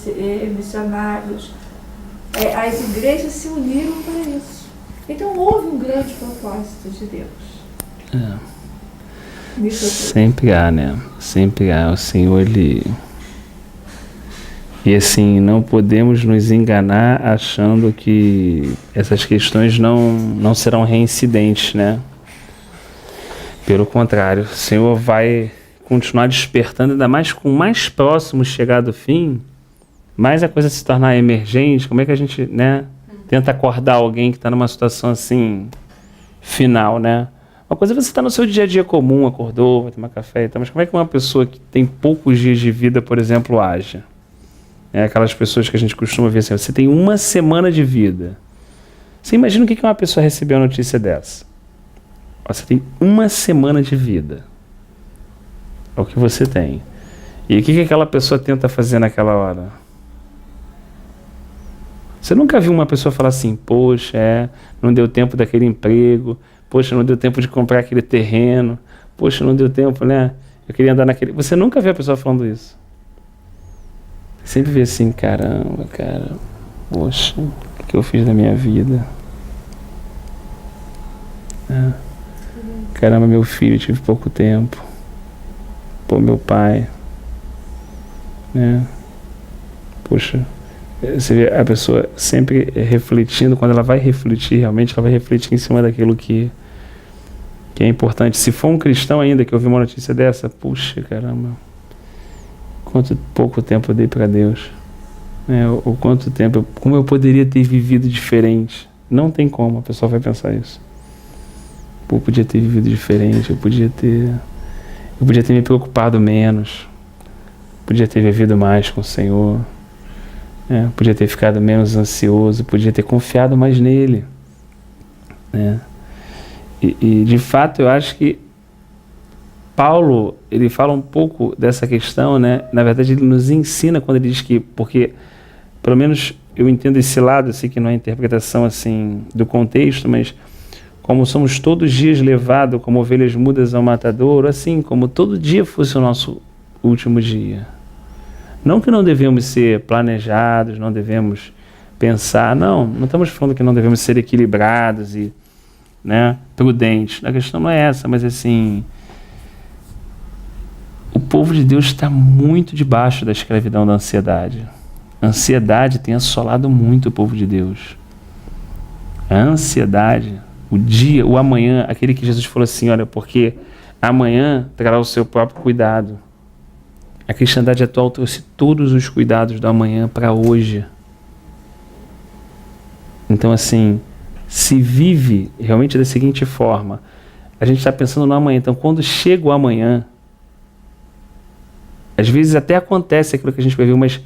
missionários. As igrejas se uniram para isso. Então houve um grande propósito de Deus. Sempre há, né? Sempre há. O Senhor, Ele... E assim, não podemos nos enganar achando que essas questões não serão reincidentes, né? Pelo contrário, o Senhor vai continuar despertando, ainda mais com o mais próximo chegar do fim, mais a coisa se tornar emergente. Como é que a gente, né, tenta acordar alguém que está numa situação assim, final, né? Uma coisa é você estar no seu dia a dia comum, acordou, vai tomar café e tal, mas como é que uma pessoa que tem poucos dias de vida, por exemplo, age? Aquelas pessoas que a gente costuma ver assim, você tem 1 semana de vida. Você imagina o que uma pessoa recebeu a notícia dessa? Você tem 1 semana de vida. É o que você tem. E o que aquela pessoa tenta fazer naquela hora? Você nunca viu uma pessoa falar assim, poxa, não deu tempo daquele emprego, poxa, não deu tempo de comprar aquele terreno, poxa, não deu tempo, né? Eu queria andar naquele... Você nunca viu a pessoa falando isso. Sempre vê assim, caramba, cara, poxa, o que eu fiz da minha vida? Caramba, meu filho, tive pouco tempo. Pô, meu pai, né? Poxa, você vê a pessoa sempre refletindo, quando ela vai refletir, realmente ela vai refletir em cima daquilo que é importante. Se for um cristão ainda que ouviu uma notícia dessa, puxa, caramba, quanto pouco tempo eu dei para Deus, né? Ou quanto tempo, como eu poderia ter vivido diferente. Não tem como, a pessoa vai pensar isso. Pô, eu podia ter vivido diferente, eu podia ter me preocupado menos, podia ter vivido mais com o Senhor, né? Podia ter ficado menos ansioso, podia ter confiado mais nele, né? E de fato eu acho que Paulo, ele fala um pouco dessa questão, né? Na verdade, ele nos ensina quando ele diz que, porque, pelo menos eu entendo esse lado, eu sei que não é interpretação assim do contexto, mas como somos todos os dias levados como ovelhas mudas ao matadouro, assim como todo dia fosse o nosso último dia. Não que não devemos ser planejados, não devemos pensar, não estamos falando que não devemos ser equilibrados e, né, prudentes. A questão não é essa, mas assim, o povo de Deus está muito debaixo da escravidão da ansiedade. A ansiedade tem assolado muito o povo de Deus. A ansiedade, o dia, o amanhã, aquele que Jesus falou assim, olha, porque amanhã trará o seu próprio cuidado. A cristandade atual trouxe todos os cuidados do amanhã para hoje. Então, assim, se vive realmente da seguinte forma, a gente está pensando no amanhã, então quando chega o amanhã, às vezes até acontece aquilo que a gente previu, mas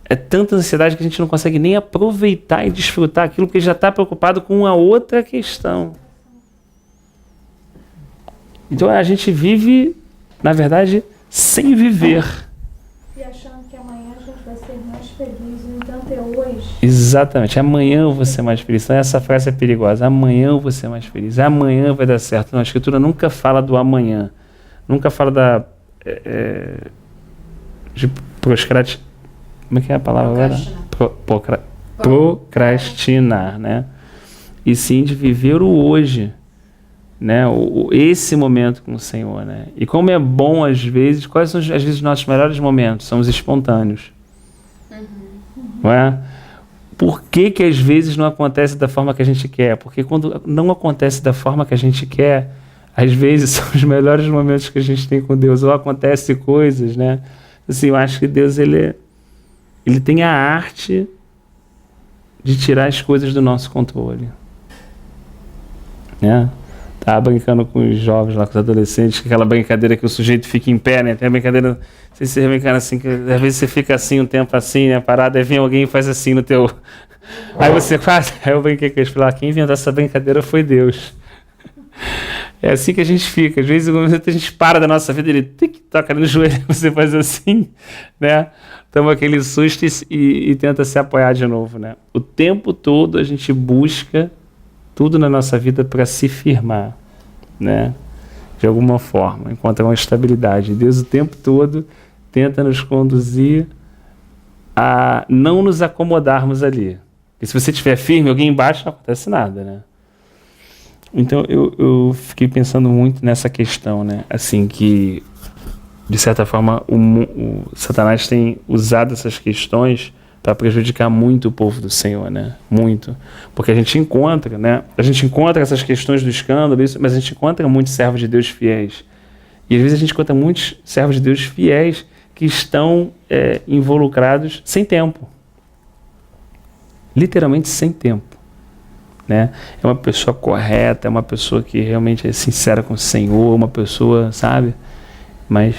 é tanta ansiedade que a gente não consegue nem aproveitar e desfrutar aquilo porque já está preocupado com uma outra questão. Então a gente vive, na verdade, sem viver. E achando que amanhã a gente vai ser mais feliz, no entanto é hoje. Exatamente, amanhã eu vou ser mais feliz. Então essa frase é perigosa, amanhã eu vou ser mais feliz, amanhã vai dar certo. Não, a Escritura nunca fala do amanhã, nunca fala de como é que é a palavra agora? Procrastinar, né? E sim de viver o hoje, né? Esse momento com o Senhor, né? E como é bom às vezes, quais são às vezes os nossos melhores momentos? São os espontâneos. Não é? Por que às vezes não acontece da forma que a gente quer? Porque quando não acontece da forma que a gente quer, às vezes são os melhores momentos que a gente tem com Deus. Ou acontece coisas, né? Assim, eu acho que Deus, ele tem a arte de tirar as coisas do nosso controle. Né? Tava brincando com os jovens lá, com os adolescentes, aquela brincadeira que o sujeito fica em pé, né? Tem a brincadeira, não sei se você brincar assim, que às vezes você fica assim um tempo assim, né? Parado, aí vem alguém e faz assim no teu... Aí você quase... Aí eu brinquei com eles, falei, quem inventou essa brincadeira foi Deus. É assim que a gente fica. Às vezes a gente para da nossa vida, ele toca no joelho, você faz assim, né? Toma aquele susto e tenta se apoiar de novo, né? O tempo todo a gente busca tudo na nossa vida para se firmar, né? De alguma forma, encontrar uma estabilidade. Deus o tempo todo tenta nos conduzir a não nos acomodarmos ali. E se você estiver firme, alguém embaixo, não acontece nada, né? Então eu fiquei pensando muito nessa questão, né? Assim, que de certa forma o Satanás tem usado essas questões para prejudicar muito o povo do Senhor, né? Muito. Porque a gente encontra, né? A gente encontra essas questões do escândalo, mas a gente encontra muitos servos de Deus fiéis. E às vezes a gente encontra muitos servos de Deus fiéis que estão involucrados sem tempo. Literalmente sem tempo. Né? É uma pessoa correta, é uma pessoa que realmente é sincera com o Senhor, uma pessoa, sabe? Mas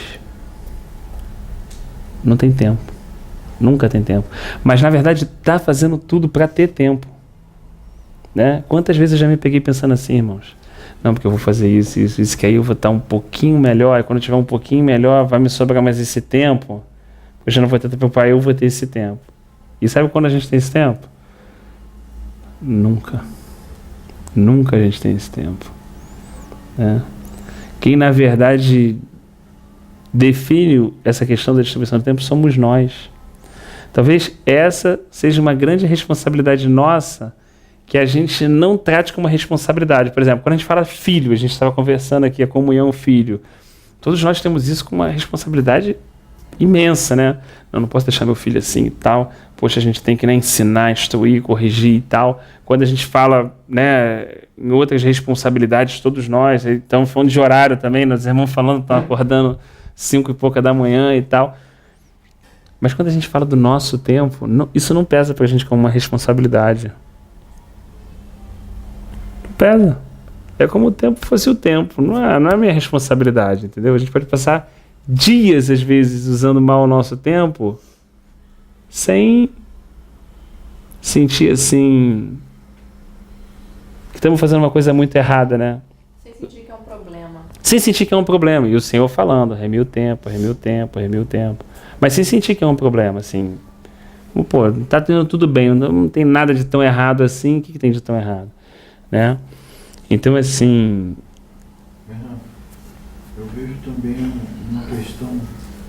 não tem tempo. Nunca tem tempo. Mas na verdade está fazendo tudo para ter tempo. Né? Quantas vezes eu já me peguei pensando assim, irmãos? Não, porque eu vou fazer isso, que aí eu vou estar um pouquinho melhor, e quando eu tiver um pouquinho melhor, vai me sobrar mais esse tempo. Eu já não vou ter tempo para eu vou ter esse tempo. E sabe quando a gente tem esse tempo? Nunca. Nunca a gente tem esse tempo. Né? Quem, na verdade, define essa questão da distribuição do tempo somos nós. Talvez essa seja uma grande responsabilidade nossa, que a gente não trate como uma responsabilidade. Por exemplo, quando a gente fala filho, a gente estava conversando aqui, a comunhão filho. Todos nós temos isso como uma responsabilidade imensa, né? Não posso deixar meu filho assim e tal. Poxa, a gente tem que, né, ensinar, instruir, corrigir e tal. Quando a gente fala, né, em outras responsabilidades, todos nós, estamos falando de horário também, nós irmãos falando, estão acordando 5 e pouca da manhã e tal. Mas quando a gente fala do nosso tempo, isso não pesa pra gente como uma responsabilidade. Não pesa. É como o tempo fosse o tempo, não é minha responsabilidade, entendeu? A gente pode passar dias, às vezes, usando mal o nosso tempo, sem sentir, assim, que estamos fazendo uma coisa muito errada, né? Sem sentir que é um problema. Sem sentir que é um problema. E o Senhor falando, remi o tempo, remi o tempo, remi o tempo. Mas sem sentir que é um problema, assim. Pô, tá tendo tudo bem, não tem nada de tão errado assim, o que tem de tão errado? Né? Então, assim... Eu vejo também uma questão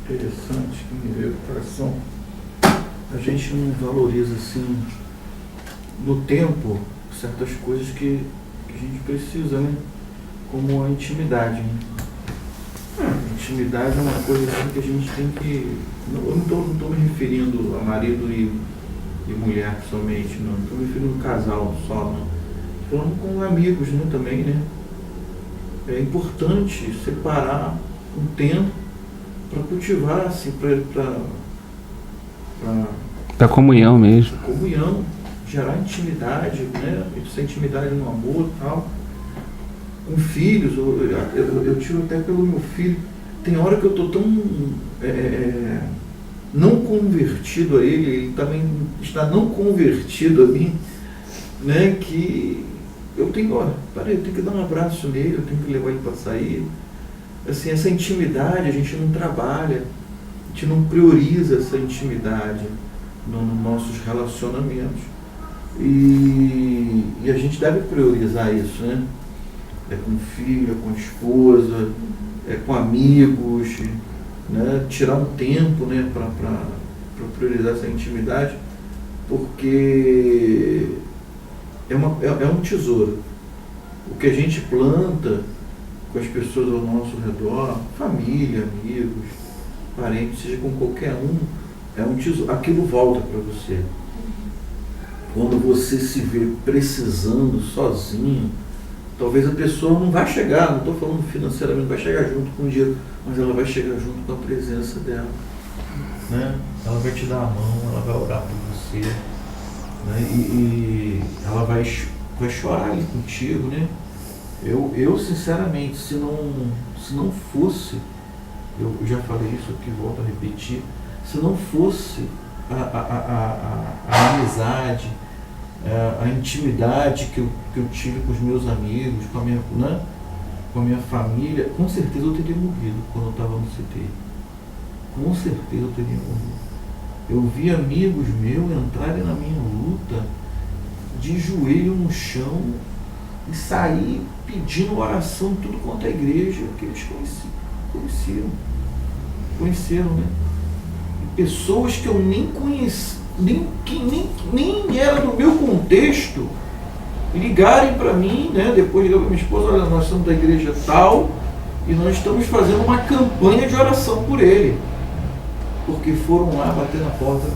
interessante que me veio ao coração. A gente não valoriza, assim, no tempo, certas coisas que a gente precisa, né? Como a intimidade, né? Intimidade é uma coisa assim que a gente tem que... Eu não estou me referindo a marido e mulher somente, não. Estou me referindo a casal só, não. Estou falando com amigos, né, também, né? É importante separar um tempo para cultivar, assim, para comunhão mesmo. Comunhão, gerar intimidade, né? Essa intimidade no amor e tal. Com filhos, eu tiro até pelo meu filho. Tem hora que eu estou tão não convertido a ele também está não convertido a mim, né? Que eu tenho, eu tenho que dar um abraço nele, eu tenho que levar ele para sair. Assim, essa intimidade a gente não trabalha, a gente não prioriza essa intimidade nos nossos relacionamentos. E a gente deve priorizar isso, né? É com o filho, é com a esposa, é com amigos, né? Tirar um tempo, né, para priorizar essa intimidade, porque é um tesouro. O que a gente planta com as pessoas ao nosso redor, família, amigos, parentes, seja com qualquer um, é um tesouro. Aquilo volta para você. Quando você se vê precisando, sozinho, talvez a pessoa não vai chegar, não estou falando financeiramente, não vai chegar junto com o dinheiro, mas ela vai chegar junto com a presença dela. Né? Ela vai te dar a mão, ela vai orar por você, né? E ela vai chorar ali contigo, né? Eu sinceramente, se não fosse, eu já falei isso aqui, volto a repetir, se não fosse a amizade, a intimidade que eu tive com os meus amigos, com a minha, né? com a minha família, com certeza eu teria morrido quando eu estava no CTI. Com certeza eu teria morrido. Eu vi amigos meus entrarem na minha luta de joelho no chão e sair pedindo oração tudo quanto é igreja que eles conheceram, né? E pessoas que eu nem conheci, nem era do meu contexto, ligarem para mim, né? Depois ligaram para minha esposa: olha, nós somos da igreja tal e nós estamos fazendo uma campanha de oração por ele, porque foram lá bater na porta.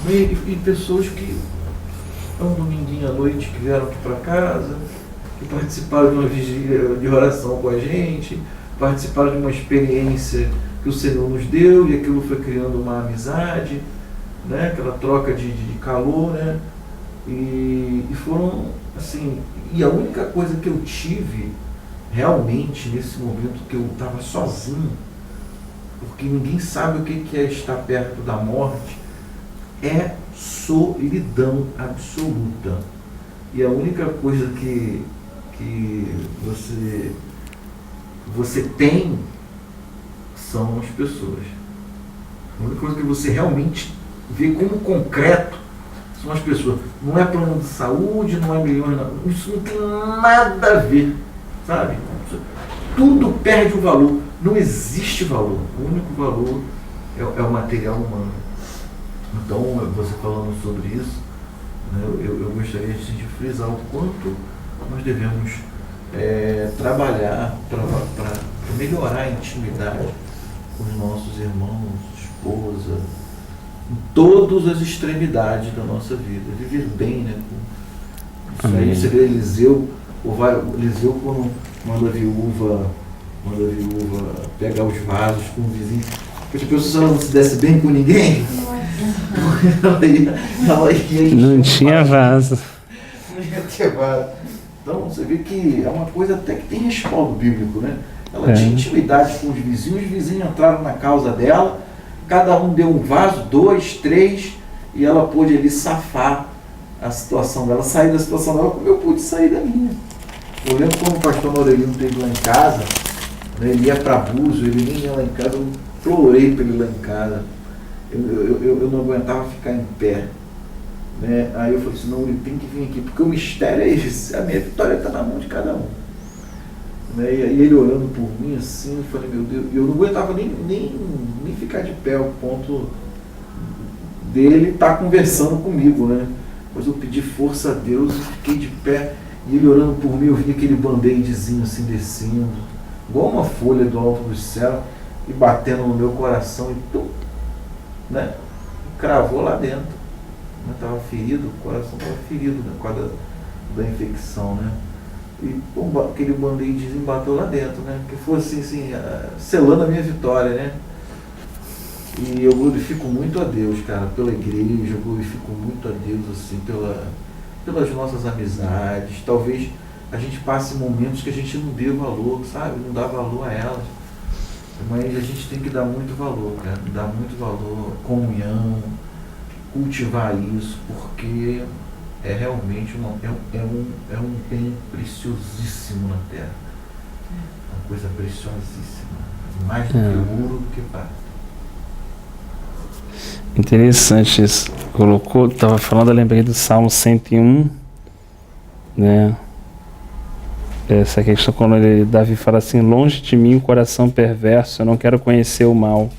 E pessoas que um dominguinho à noite que vieram aqui para casa, que participaram de uma vigília de oração com a gente, participaram de uma experiência que o Senhor nos deu, e aquilo foi criando uma amizade, né? Aquela troca de calor, né? E foram assim, e a única coisa que eu tive realmente nesse momento que eu estava sozinho, porque ninguém sabe o que é estar perto da morte, é solidão absoluta. E a única coisa que você tem são as pessoas. A única coisa que você realmente vê como concreto são as pessoas. Não é plano de saúde, não é milhões, não. Isso não tem nada a ver, sabe? Tudo perde o valor. Não existe valor. O único valor é o material humano. Então, você falando sobre isso, né, eu gostaria de frisar o quanto nós devemos trabalhar para melhorar a intimidade com os nossos irmãos, esposa, em todas as extremidades da nossa vida. Viver bem, né? Isso aí você vê Eliseu quando manda a viúva pegar os vasos com o vizinho. Porque a pessoa, se ela não se desse bem com ninguém, ela ia não tinha vaso. Não ia ter vaso. Então você vê que é uma coisa até que tem respaldo bíblico, né? Ela tinha intimidade com os vizinhos entraram na causa dela, cada um deu um vaso, 2, 3, e ela pôde ali safar a situação dela, sair da situação dela como eu pude sair da minha. Eu lembro quando o pastor Norelino esteve lá em casa, né, ele ia para Búzios, ele nem ia lá em casa, eu implorei para ele ir lá em casa. Eu não aguentava ficar em pé, né? Aí eu falei assim: não, ele tem que vir aqui, porque o mistério é esse, a minha vitória está na mão de cada um, né? E aí ele orando por mim assim, eu falei: meu Deus, eu não aguentava nem ficar de pé, ao ponto dele estar conversando comigo, né? Mas eu pedi força a Deus e fiquei de pé, e ele orando por mim, eu vi aquele band-aidzinho assim descendo, igual uma folha do alto do céu, e batendo no meu coração, e tum, né? Cravou lá dentro. Estava ferido, o coração estava ferido, né? Por causa da infecção, né? E aquele band-aidzinho bateu lá dentro, né? Que foi assim, selando a minha vitória, né? E eu glorifico muito a Deus, cara, pela igreja, eu glorifico muito a Deus, assim, pelas nossas amizades. Talvez a gente passe momentos que a gente não dê valor, sabe? Não dá valor a elas. Mas a gente tem que dar muito valor, cara, dar muito valor, comunhão, cultivar isso, porque é realmente um bem preciosíssimo na terra. Uma coisa preciosíssima, mais do que ouro, do que prata. Interessante isso. Estava falando, eu lembrei do Salmo 101, né? Essa questão, quando Davi fala assim: longe de mim o coração perverso, eu não quero conhecer o mal.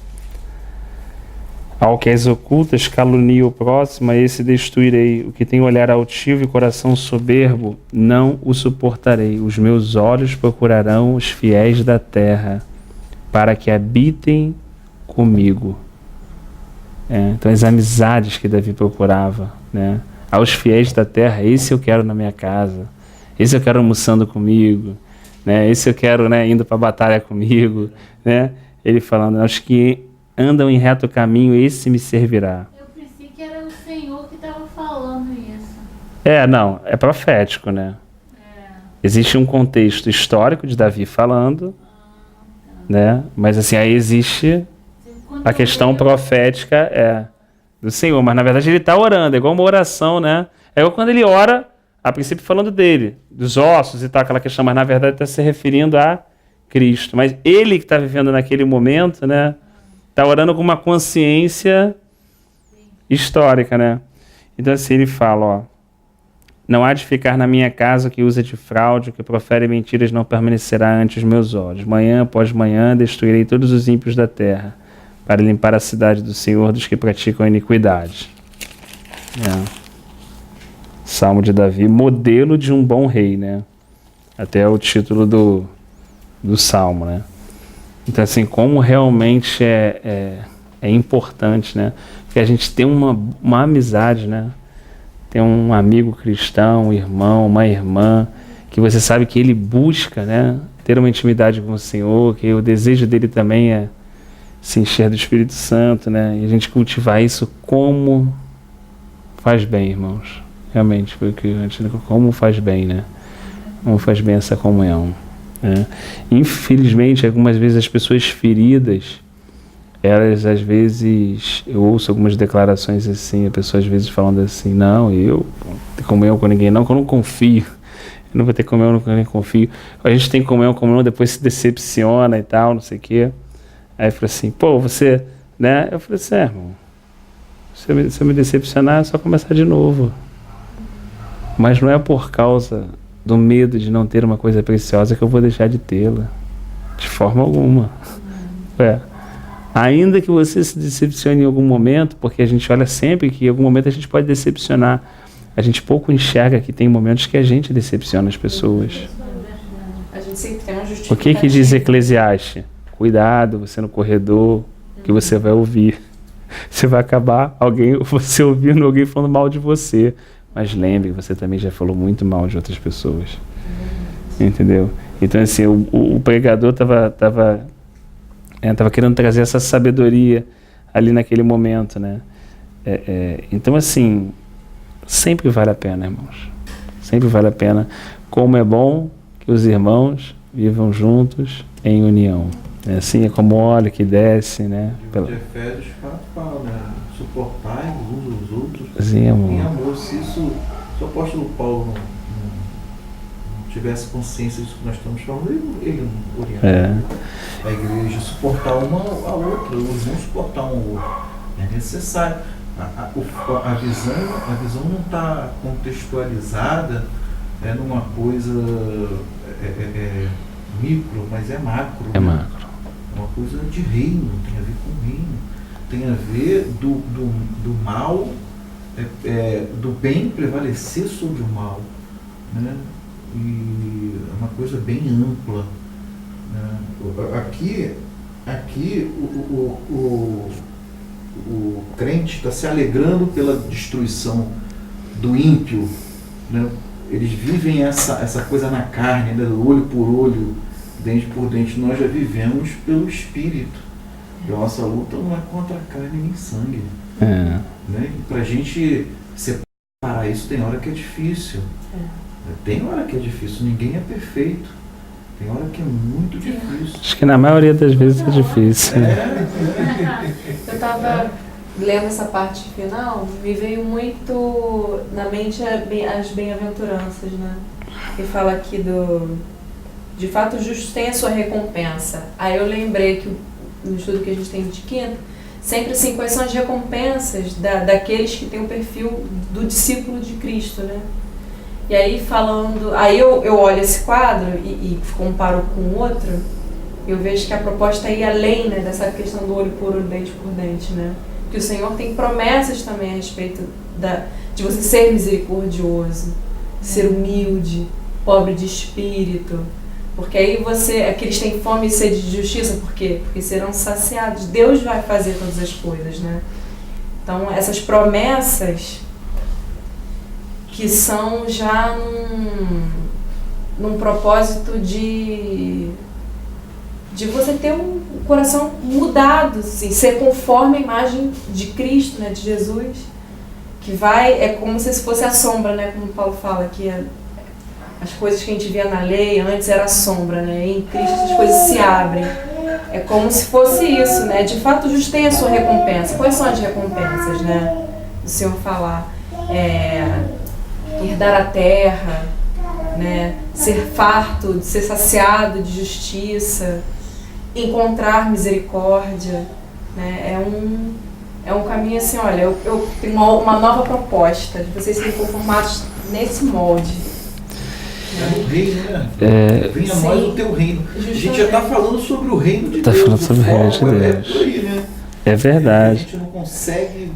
Ao que as ocultas calunia o próximo, a esse destruirei. O que tem olhar altivo e coração soberbo, não o suportarei. Os meus olhos procurarão os fiéis da terra, para que habitem comigo. Então as amizades que Davi procurava, né? Aos fiéis da terra, esse eu quero na minha casa. Esse eu quero almoçando comigo, né? Esse eu quero, né, indo para a batalha comigo, né? Ele falando: aos que andam em reto caminho, esse me servirá. Eu pensei que era o Senhor que estava falando isso. Não, é profético, né? Existe um contexto histórico de Davi falando, né? Mas assim, aí existe a questão profética do Senhor, mas na verdade ele está orando, é igual uma oração, né? É igual quando ele ora a princípio falando dele, dos ossos e tal, aquela questão, mas na verdade está se referindo a Cristo. Mas ele que está vivendo naquele momento, né, está orando com uma consciência histórica, né? Então assim ele fala, ó, não há de ficar na minha casa o que usa de fraude, o que profere mentiras não permanecerá ante os meus olhos. Manhã após manhã destruirei todos os ímpios da terra, para limpar a cidade do Senhor dos que praticam a iniquidade. Salmo de Davi, modelo de um bom rei, né? Até é o título do Salmo, né? Então, assim, como realmente é importante, né? Que a gente tem uma amizade, né? Tem um amigo cristão, um irmão, uma irmã, que você sabe que ele busca, né? Ter uma intimidade com o Senhor, que o desejo dele também é se encher do Espírito Santo, né? E a gente cultivar isso como faz bem, irmãos. Realmente, porque como faz bem, né? Como faz bem essa comunhão, né? Infelizmente, algumas vezes as pessoas feridas, elas às vezes, eu ouço algumas declarações assim, a pessoa às vezes falando assim, não, eu não tenho comunhão com ninguém não, que eu não confio. Eu não vou ter comunhão com ninguém, confio. A gente tem comunhão, depois se decepciona e tal, não sei o quê. Aí fala assim, pô, você, né? Eu falei assim, irmão, se eu me decepcionar, é só começar de novo. Mas não é por causa do medo de não ter uma coisa preciosa que eu vou deixar de tê-la. De forma alguma. Ainda que você se decepcione em algum momento, porque a gente olha sempre que em algum momento a gente pode decepcionar. A gente pouco enxerga que tem momentos que a gente decepciona as pessoas. A gente sempre tem uma justificativa. O que diz Eclesiastes? Cuidado, você no corredor, que você vai ouvir. Você vai acabar você ouvindo alguém falando mal de você. Mas lembre, você também já falou muito mal de outras pessoas. Entendeu? Então, assim, o pregador estava querendo trazer essa sabedoria ali naquele momento, né? Então, assim, sempre vale a pena, irmãos. Sempre vale a pena. Como é bom que os irmãos vivam juntos em união. Assim é como óleo que desce, né? De Efésios fala, né? Suportai uns aos outros em amor. Se o apóstolo Paulo não tivesse consciência disso que nós estamos falando, ele não orienta a igreja suportar uma a outra, os irmãos suportar um ao outro. É necessário. A visão não está contextualizada numa coisa micro, mas é macro. É macro. É uma coisa de reino, tem a ver com reino. Tem a ver do mal, do bem prevalecer sobre o mal, né? E é uma coisa bem ampla, né? Aqui o crente está se alegrando pela destruição do ímpio, né? Eles vivem essa coisa na carne, né? Olho por olho, dente por dente. Nós já vivemos pelo Espírito. E a nossa luta não é contra carne nem sangue. Né? E para a gente separar isso, tem hora que é difícil. Tem hora que é difícil. Ninguém é perfeito. Tem hora que é muito difícil. Acho que na maioria das vezes é difícil. Eu estava lendo essa parte final, me veio muito na mente as bem-aventuranças, né? Que fala aqui de fato o justo tem a sua recompensa. Aí eu lembrei que no estudo que a gente tem de quinta, sempre assim, quais são as recompensas daqueles que têm o perfil do discípulo de Cristo, né? E aí aí eu olho esse quadro e comparo com o outro, eu vejo que a proposta é ir além, né, dessa questão do olho por olho, dente por dente, né? Que o Senhor tem promessas também a respeito de você ser misericordioso, ser humilde, pobre de espírito. Porque aí aqueles têm fome e sede de justiça, por quê? Porque serão saciados. Deus vai fazer todas as coisas, né? Então, essas promessas que são já num propósito de você ter um coração mudado, assim, ser conforme a imagem de Cristo, né, de Jesus, que é como se fosse a sombra, né, como Paulo fala, que as coisas que a gente via na lei antes era a sombra, né? E em Cristo as coisas se abrem. É como se fosse isso, né? De fato, o justo tem a sua recompensa. Quais são as recompensas, né? Do Senhor falar. herdar a terra, né? Ser farto, de ser saciado de justiça, encontrar misericórdia, né? É um caminho assim, olha, eu tenho uma nova proposta de vocês serem conformados nesse molde. O reino, né? Venha a nós o teu reino. A gente já está falando sobre o reino de Deus. Está falando sobre o reino de Deus. Aí, né? É verdade. A gente não consegue.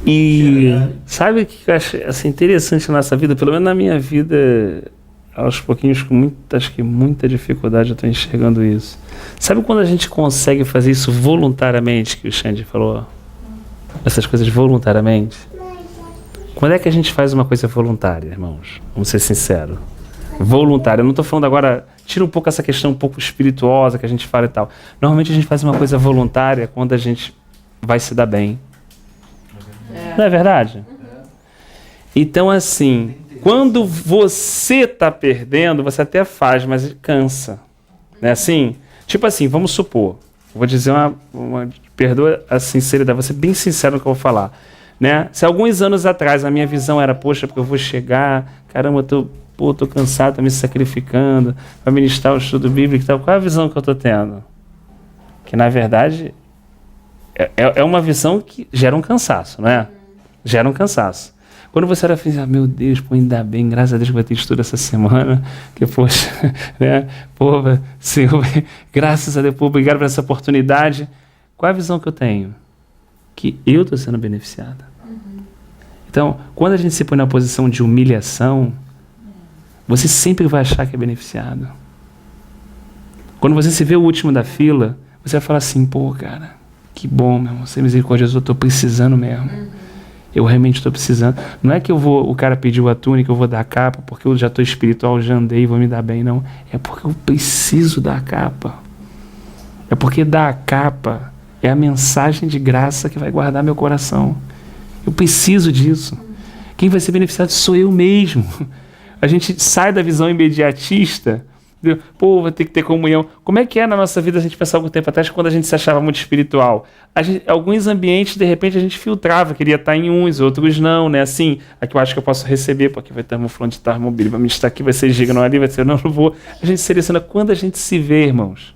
E sabe o que eu acho assim, interessante na nossa vida? Pelo menos na minha vida, aos pouquinhos, com muita dificuldade, eu estou enxergando isso. Sabe quando a gente consegue fazer isso voluntariamente, que o Xande falou? Essas coisas voluntariamente? Quando é que a gente faz uma coisa voluntária, irmãos? Vamos ser sinceros. Voluntária. Eu não estou falando agora, tira um pouco essa questão um pouco espirituosa que a gente fala e tal. Normalmente a gente faz uma coisa voluntária quando a gente vai se dar bem. Não é verdade? Então, assim, quando você está perdendo, você até faz, mas cansa. Não é assim? Tipo assim, vamos supor, vou dizer perdoa a sinceridade, vou ser bem sincero no que eu vou falar. Né? Se alguns anos atrás a minha visão era, poxa, porque eu vou chegar, caramba, eu tô cansado, estou me sacrificando para ministrar o estudo bíblico e tal. Qual é a visão que eu estou tendo? Que, na verdade, é uma visão que gera um cansaço, não é? Gera um cansaço. Quando você era assim, meu Deus, pô, ainda bem, graças a Deus que vai ter estudo essa semana, que, poxa, né? Pô, Senhor, graças a Deus, pô, obrigado por essa oportunidade. Qual é a visão que eu tenho? Que eu estou sendo beneficiada. Então, quando a gente se põe na posição de humilhação, você sempre vai achar que é beneficiado. Quando você se vê o último da fila, você vai falar assim, pô, cara, que bom, meu irmão, você é misericordioso, eu estou precisando mesmo. Eu realmente estou precisando. Não é que o cara pediu a túnica, eu vou dar a capa, porque eu já estou espiritual, já andei, vou me dar bem, não. É porque eu preciso dar a capa. É porque dar a capa é a mensagem de graça que vai guardar meu coração. Eu preciso disso. Quem vai ser beneficiado sou eu mesmo. A gente sai da visão imediatista, entendeu? Pô, vai ter que ter comunhão. Como é que é na nossa vida, a gente pensar algum tempo atrás, quando a gente se achava muito espiritual? Alguns ambientes, de repente, a gente filtrava, queria estar em uns, outros não, né? Assim, aqui eu acho que eu posso receber, porque vai ter falando de Tarmobílio, vai me estar aqui, vai ser giga, não ali, vai ser, não vou. A gente seleciona quando a gente se vê, irmãos,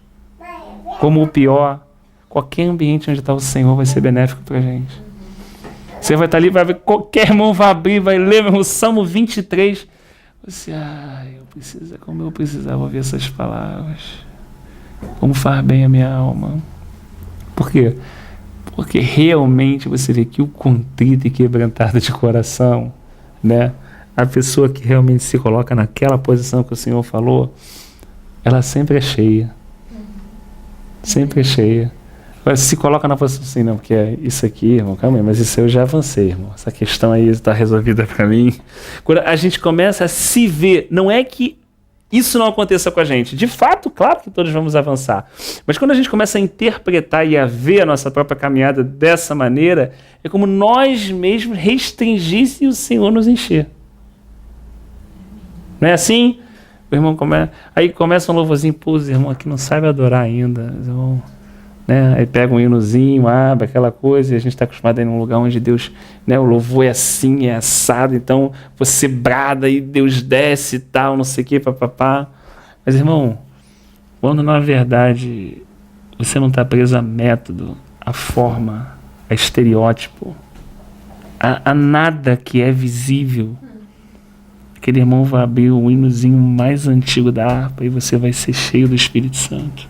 como o pior. Qualquer ambiente onde está o Senhor vai ser benéfico para a gente. Você vai estar ali, vai ver, qualquer irmão vai abrir, vai ler o Salmo 23. Você, como eu precisava ouvir essas palavras. Como faz bem a minha alma. Por quê? Porque realmente você vê que o contrito e quebrantado de coração, né? A pessoa que realmente se coloca naquela posição que o Senhor falou, ela sempre é cheia. Sempre é cheia. Agora, se coloca na posição assim, não, porque é isso aqui, irmão, calma aí, mas isso eu já avancei, irmão. Essa questão aí está resolvida para mim. Quando a gente começa a se ver, não é que isso não aconteça com a gente. De fato, claro que todos vamos avançar. Mas quando a gente começa a interpretar e a ver a nossa própria caminhada dessa maneira, é como nós mesmos restringíssemos o Senhor nos encher. Não é assim? O irmão aí começa um louvorzinho, pô, os irmãos aqui não sabem adorar ainda, os irmãos... Né? Aí pega um hinozinho, abre aquela coisa, e a gente está acostumado a ir num lugar onde Deus, né, o louvor é assim, é assado, então você brada e Deus desce e tal, não sei o que, papapá. Mas, irmão, quando na verdade você não está preso a método, a forma, a estereótipo, a nada que é visível, aquele irmão vai abrir o hinozinho mais antigo da harpa e você vai ser cheio do Espírito Santo.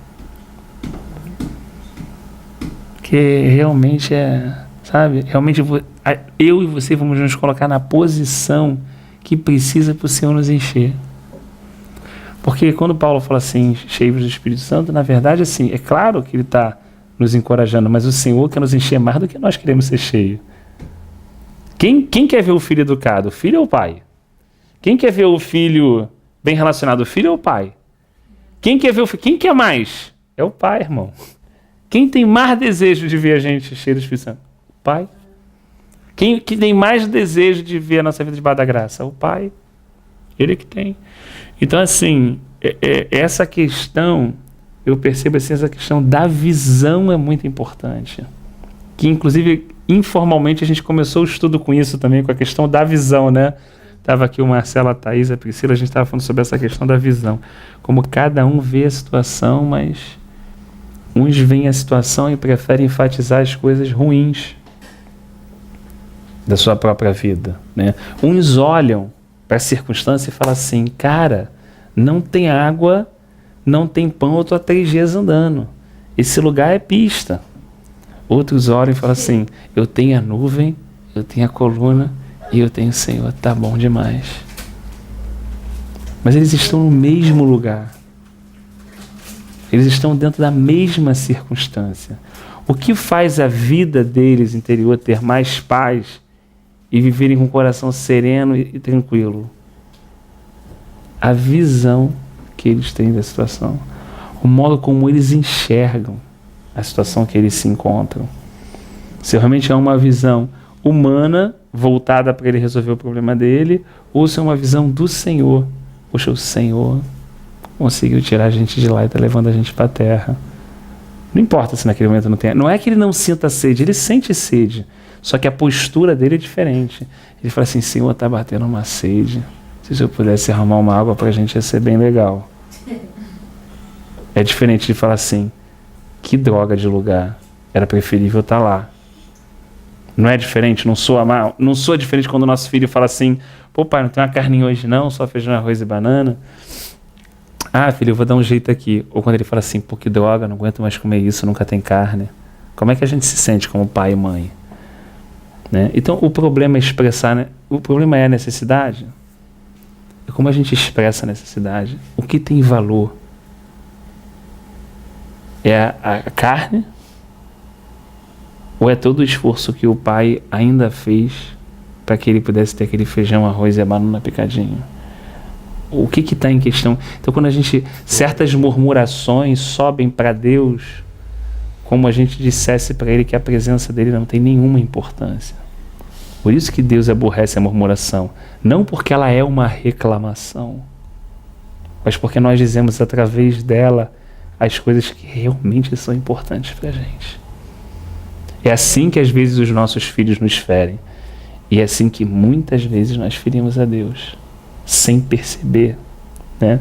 Que realmente sabe? Realmente eu e você vamos nos colocar na posição que precisa para o Senhor nos encher. Porque quando Paulo fala assim, cheios do Espírito Santo, na verdade, assim, é claro que ele está nos encorajando, mas o Senhor quer nos encher mais do que nós queremos ser cheios. Quem quer ver o filho educado? O filho ou o pai? Quem quer ver o filho bem relacionado? O filho ou o pai? Quem quer ver quem quer mais? É o pai, irmão. Quem tem mais desejo de ver a gente cheio do Espírito Santo? O Pai. Quem tem mais desejo de ver a nossa vida debaixo da graça? O Pai. Ele que tem. Então, assim, essa questão, eu percebo assim, essa questão da visão é muito importante. Que, inclusive, informalmente, a gente começou o estudo com isso também, com a questão da visão, né? Estava aqui o Marcelo, a Thaís, a Priscila, a gente estava falando sobre essa questão da visão. Como cada um vê a situação, mas uns veem a situação e preferem enfatizar as coisas ruins da sua própria vida, né? Uns olham para a circunstância e falam assim, cara, não tem água, não tem pão, eu estou há 3 dias andando. Esse lugar é pista. Outros olham e falam assim, eu tenho a nuvem, eu tenho a coluna e eu tenho o Senhor, tá bom demais. Mas eles estão no mesmo lugar. Eles estão dentro da mesma circunstância. O que faz a vida deles interior ter mais paz e viverem com o coração sereno e tranquilo? A visão que eles têm da situação. O modo como eles enxergam a situação que eles se encontram. Se realmente é uma visão humana, voltada para ele resolver o problema dele, ou se é uma visão do Senhor. Poxa, o Senhor conseguiu tirar a gente de lá e está levando a gente para a terra. Não importa se naquele momento não tem. Não é que ele não sinta sede, ele sente sede. Só que a postura dele é diferente. Ele fala assim, Senhor, está batendo uma sede. Se eu pudesse arrumar uma água para a gente ia ser bem legal. É diferente de falar assim, que droga de lugar. Era preferível estar lá. Não é diferente, não soa diferente quando o nosso filho fala assim, pô pai, não tem uma carninha hoje não, só feijão, arroz e banana. Ah, filho, eu vou dar um jeito aqui. Ou quando ele fala assim, pô, que droga, não aguento mais comer isso, nunca tem carne. Como é que a gente se sente como pai e mãe? Né? Então, o problema é expressar, né? O problema é a necessidade. É como a gente expressa a necessidade. O que tem valor? É a carne? Ou é todo o esforço que o pai ainda fez para que ele pudesse ter aquele feijão, arroz e a banana picadinho? O que está em questão? Então, quando certas murmurações sobem para Deus, como a gente dissesse para ele que a presença dele não tem nenhuma importância. Por isso que Deus aborrece a murmuração. Não porque ela é uma reclamação, mas porque nós dizemos através dela as coisas que realmente são importantes para a gente. É assim que às vezes os nossos filhos nos ferem. E é assim que muitas vezes nós ferimos a Deus, sem perceber, né?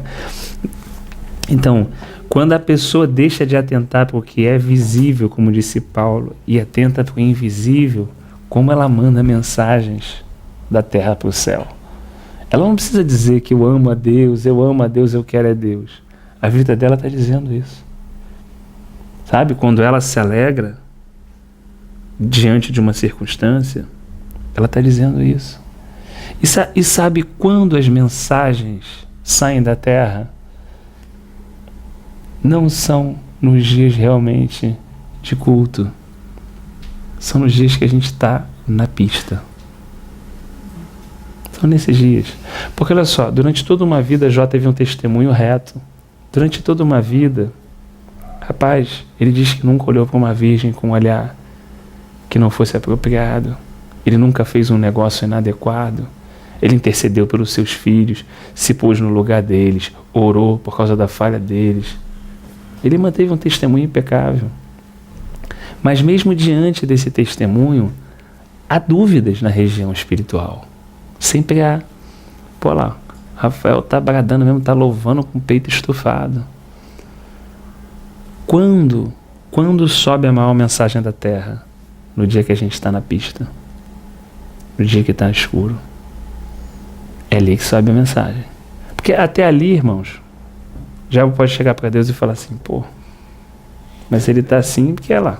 Então, quando a pessoa deixa de atentar para o que é visível, como disse Paulo, e atenta para o invisível, como ela manda mensagens da terra para o céu. Ela não precisa dizer que eu amo a Deus, eu quero é Deus. A vida dela está dizendo isso. Sabe, quando ela se alegra diante de uma circunstância, ela está dizendo isso. E sabe quando as mensagens saem da terra? Não são nos dias realmente de culto. São nos dias que a gente está na pista. São nesses dias. Porque olha só, durante toda uma vida Jó teve um testemunho reto. Durante toda uma vida, rapaz, ele diz que nunca olhou para uma virgem com um olhar que não fosse apropriado. Ele nunca fez um negócio inadequado. Ele intercedeu pelos seus filhos, se pôs no lugar deles, orou por causa da falha deles. Ele manteve um testemunho impecável. Mas mesmo diante desse testemunho, há dúvidas na região espiritual. Sempre há. Pô lá, Rafael está bradando mesmo, está louvando com o peito estufado. Quando sobe a maior mensagem da terra? No dia que a gente está na pista. No dia que está escuro. É ali que sobe a mensagem. Porque até ali, irmãos, já pode chegar para Deus e falar assim, pô, mas ele está assim porque é lá.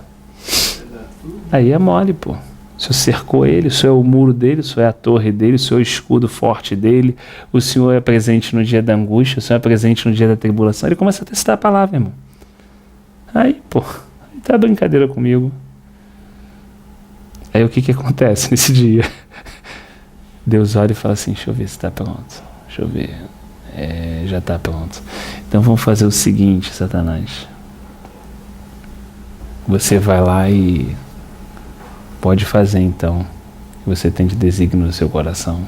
Aí é mole, pô. O Senhor cercou ele, o Senhor é o muro dele, o Senhor é a torre dele, o Senhor é o escudo forte dele, o Senhor é presente no dia da angústia, o Senhor é presente no dia da tribulação. Ele começa a testar a palavra, irmão. Aí, pô, aí tá brincadeira comigo. Aí o que acontece nesse dia? Deus olha e fala assim, deixa eu ver se está pronto. Deixa eu ver. Já está pronto. Então vamos fazer o seguinte, Satanás. Você vai lá e pode fazer então o que você tem de desígnio no seu coração.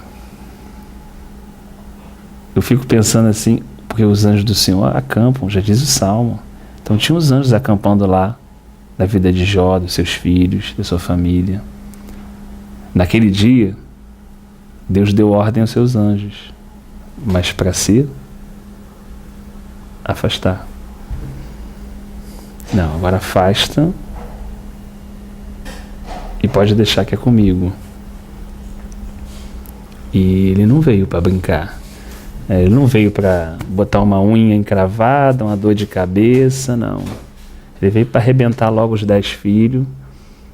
Eu fico pensando assim, porque os anjos do Senhor acampam, já diz o Salmo. Então tinha os anjos acampando lá, na vida de Jó, dos seus filhos, da sua família. Naquele dia, Deus deu ordem aos seus anjos, mas para si, afastar. Não, agora afasta e pode deixar que é comigo. E ele não veio para brincar. Ele não veio para botar uma unha encravada, uma dor de cabeça, não. Ele veio para arrebentar logo os 10 filhos,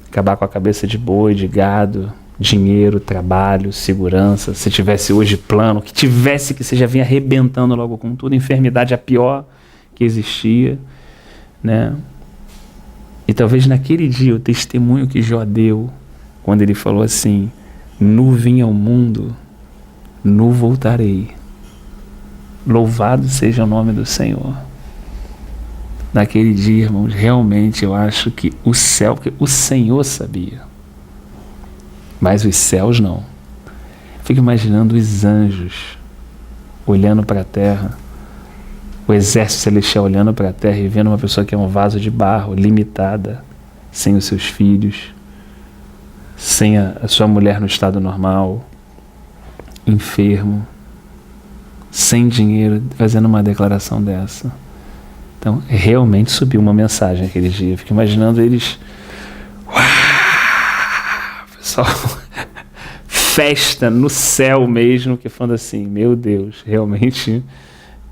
acabar com a cabeça de boi, de gado, dinheiro, trabalho, segurança. Se tivesse hoje plano, que tivesse, que você já vinha arrebentando logo com tudo, enfermidade a pior que existia, né? E talvez naquele dia o testemunho que Jó deu, quando ele falou assim: nu vim ao mundo, nu voltarei. Louvado seja o nome do Senhor. Naquele dia, irmãos, realmente eu acho que o céu, porque o Senhor sabia, mas os céus não. Fico imaginando os anjos olhando para a terra, o exército celestial olhando para a terra e vendo uma pessoa que é um vaso de barro, limitada, sem os seus filhos, sem a sua mulher no estado normal, enfermo, sem dinheiro, fazendo uma declaração dessa. Então, realmente subiu uma mensagem aquele dia. Eu fico imaginando eles... Pessoal, festa no céu mesmo, que falando assim, meu Deus, realmente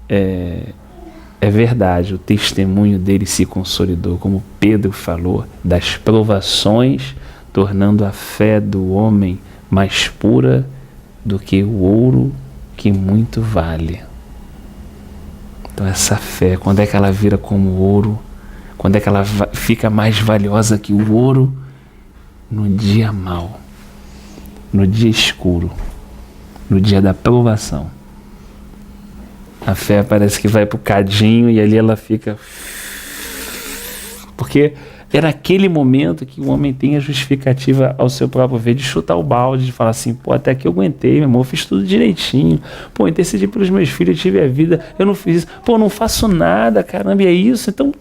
é verdade, o testemunho dele se consolidou, como Pedro falou, das provações, tornando a fé do homem mais pura do que o ouro que muito vale. Então essa fé, quando é que ela vira como ouro? Quando é que ela fica mais valiosa que o ouro? No dia mau, no dia escuro, no dia da provação. A fé parece que vai pro cadinho e ali ela fica... Porque é naquele momento que o homem tem a justificativa ao seu próprio ver de chutar o balde, de falar assim, pô, até que eu aguentei, meu irmão, eu fiz tudo direitinho, pô, intercedi pelos meus filhos, eu tive a vida, eu não fiz isso, pô, não faço nada, caramba, e é isso, então...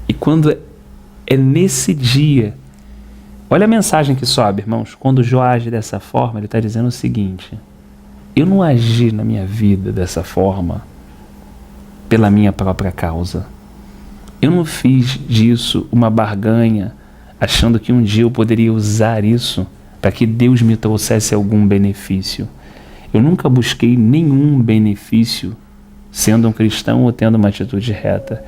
E quando é nesse dia, olha a mensagem que sobe, irmãos, quando Jó age dessa forma, ele está dizendo o seguinte: eu não agi na minha vida dessa forma pela minha própria causa. Eu não fiz disso uma barganha, achando que um dia eu poderia usar isso para que Deus me trouxesse algum benefício. Eu nunca busquei nenhum benefício sendo um cristão ou tendo uma atitude reta.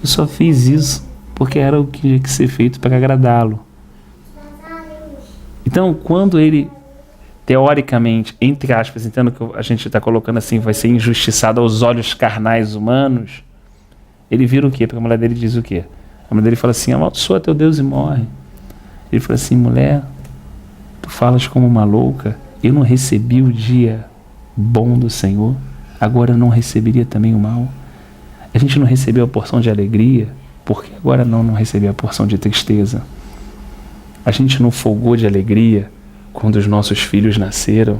Eu só fiz isso porque era o que tinha que ser feito para agradá-lo. Então, quando ele, teoricamente, entre aspas, entendo que a gente está colocando assim, vai ser injustiçado aos olhos carnais humanos, ele vira o quê? Porque a mulher dele diz o quê? A mulher dele fala assim, amaldiçoa teu Deus e morre. Ele fala assim, mulher, tu falas como uma louca, eu não recebi o dia bom do Senhor, agora eu não receberia também o mal. A gente não recebeu a porção de alegria, porque agora não receber a porção de tristeza. A gente não folgou de alegria quando os nossos filhos nasceram,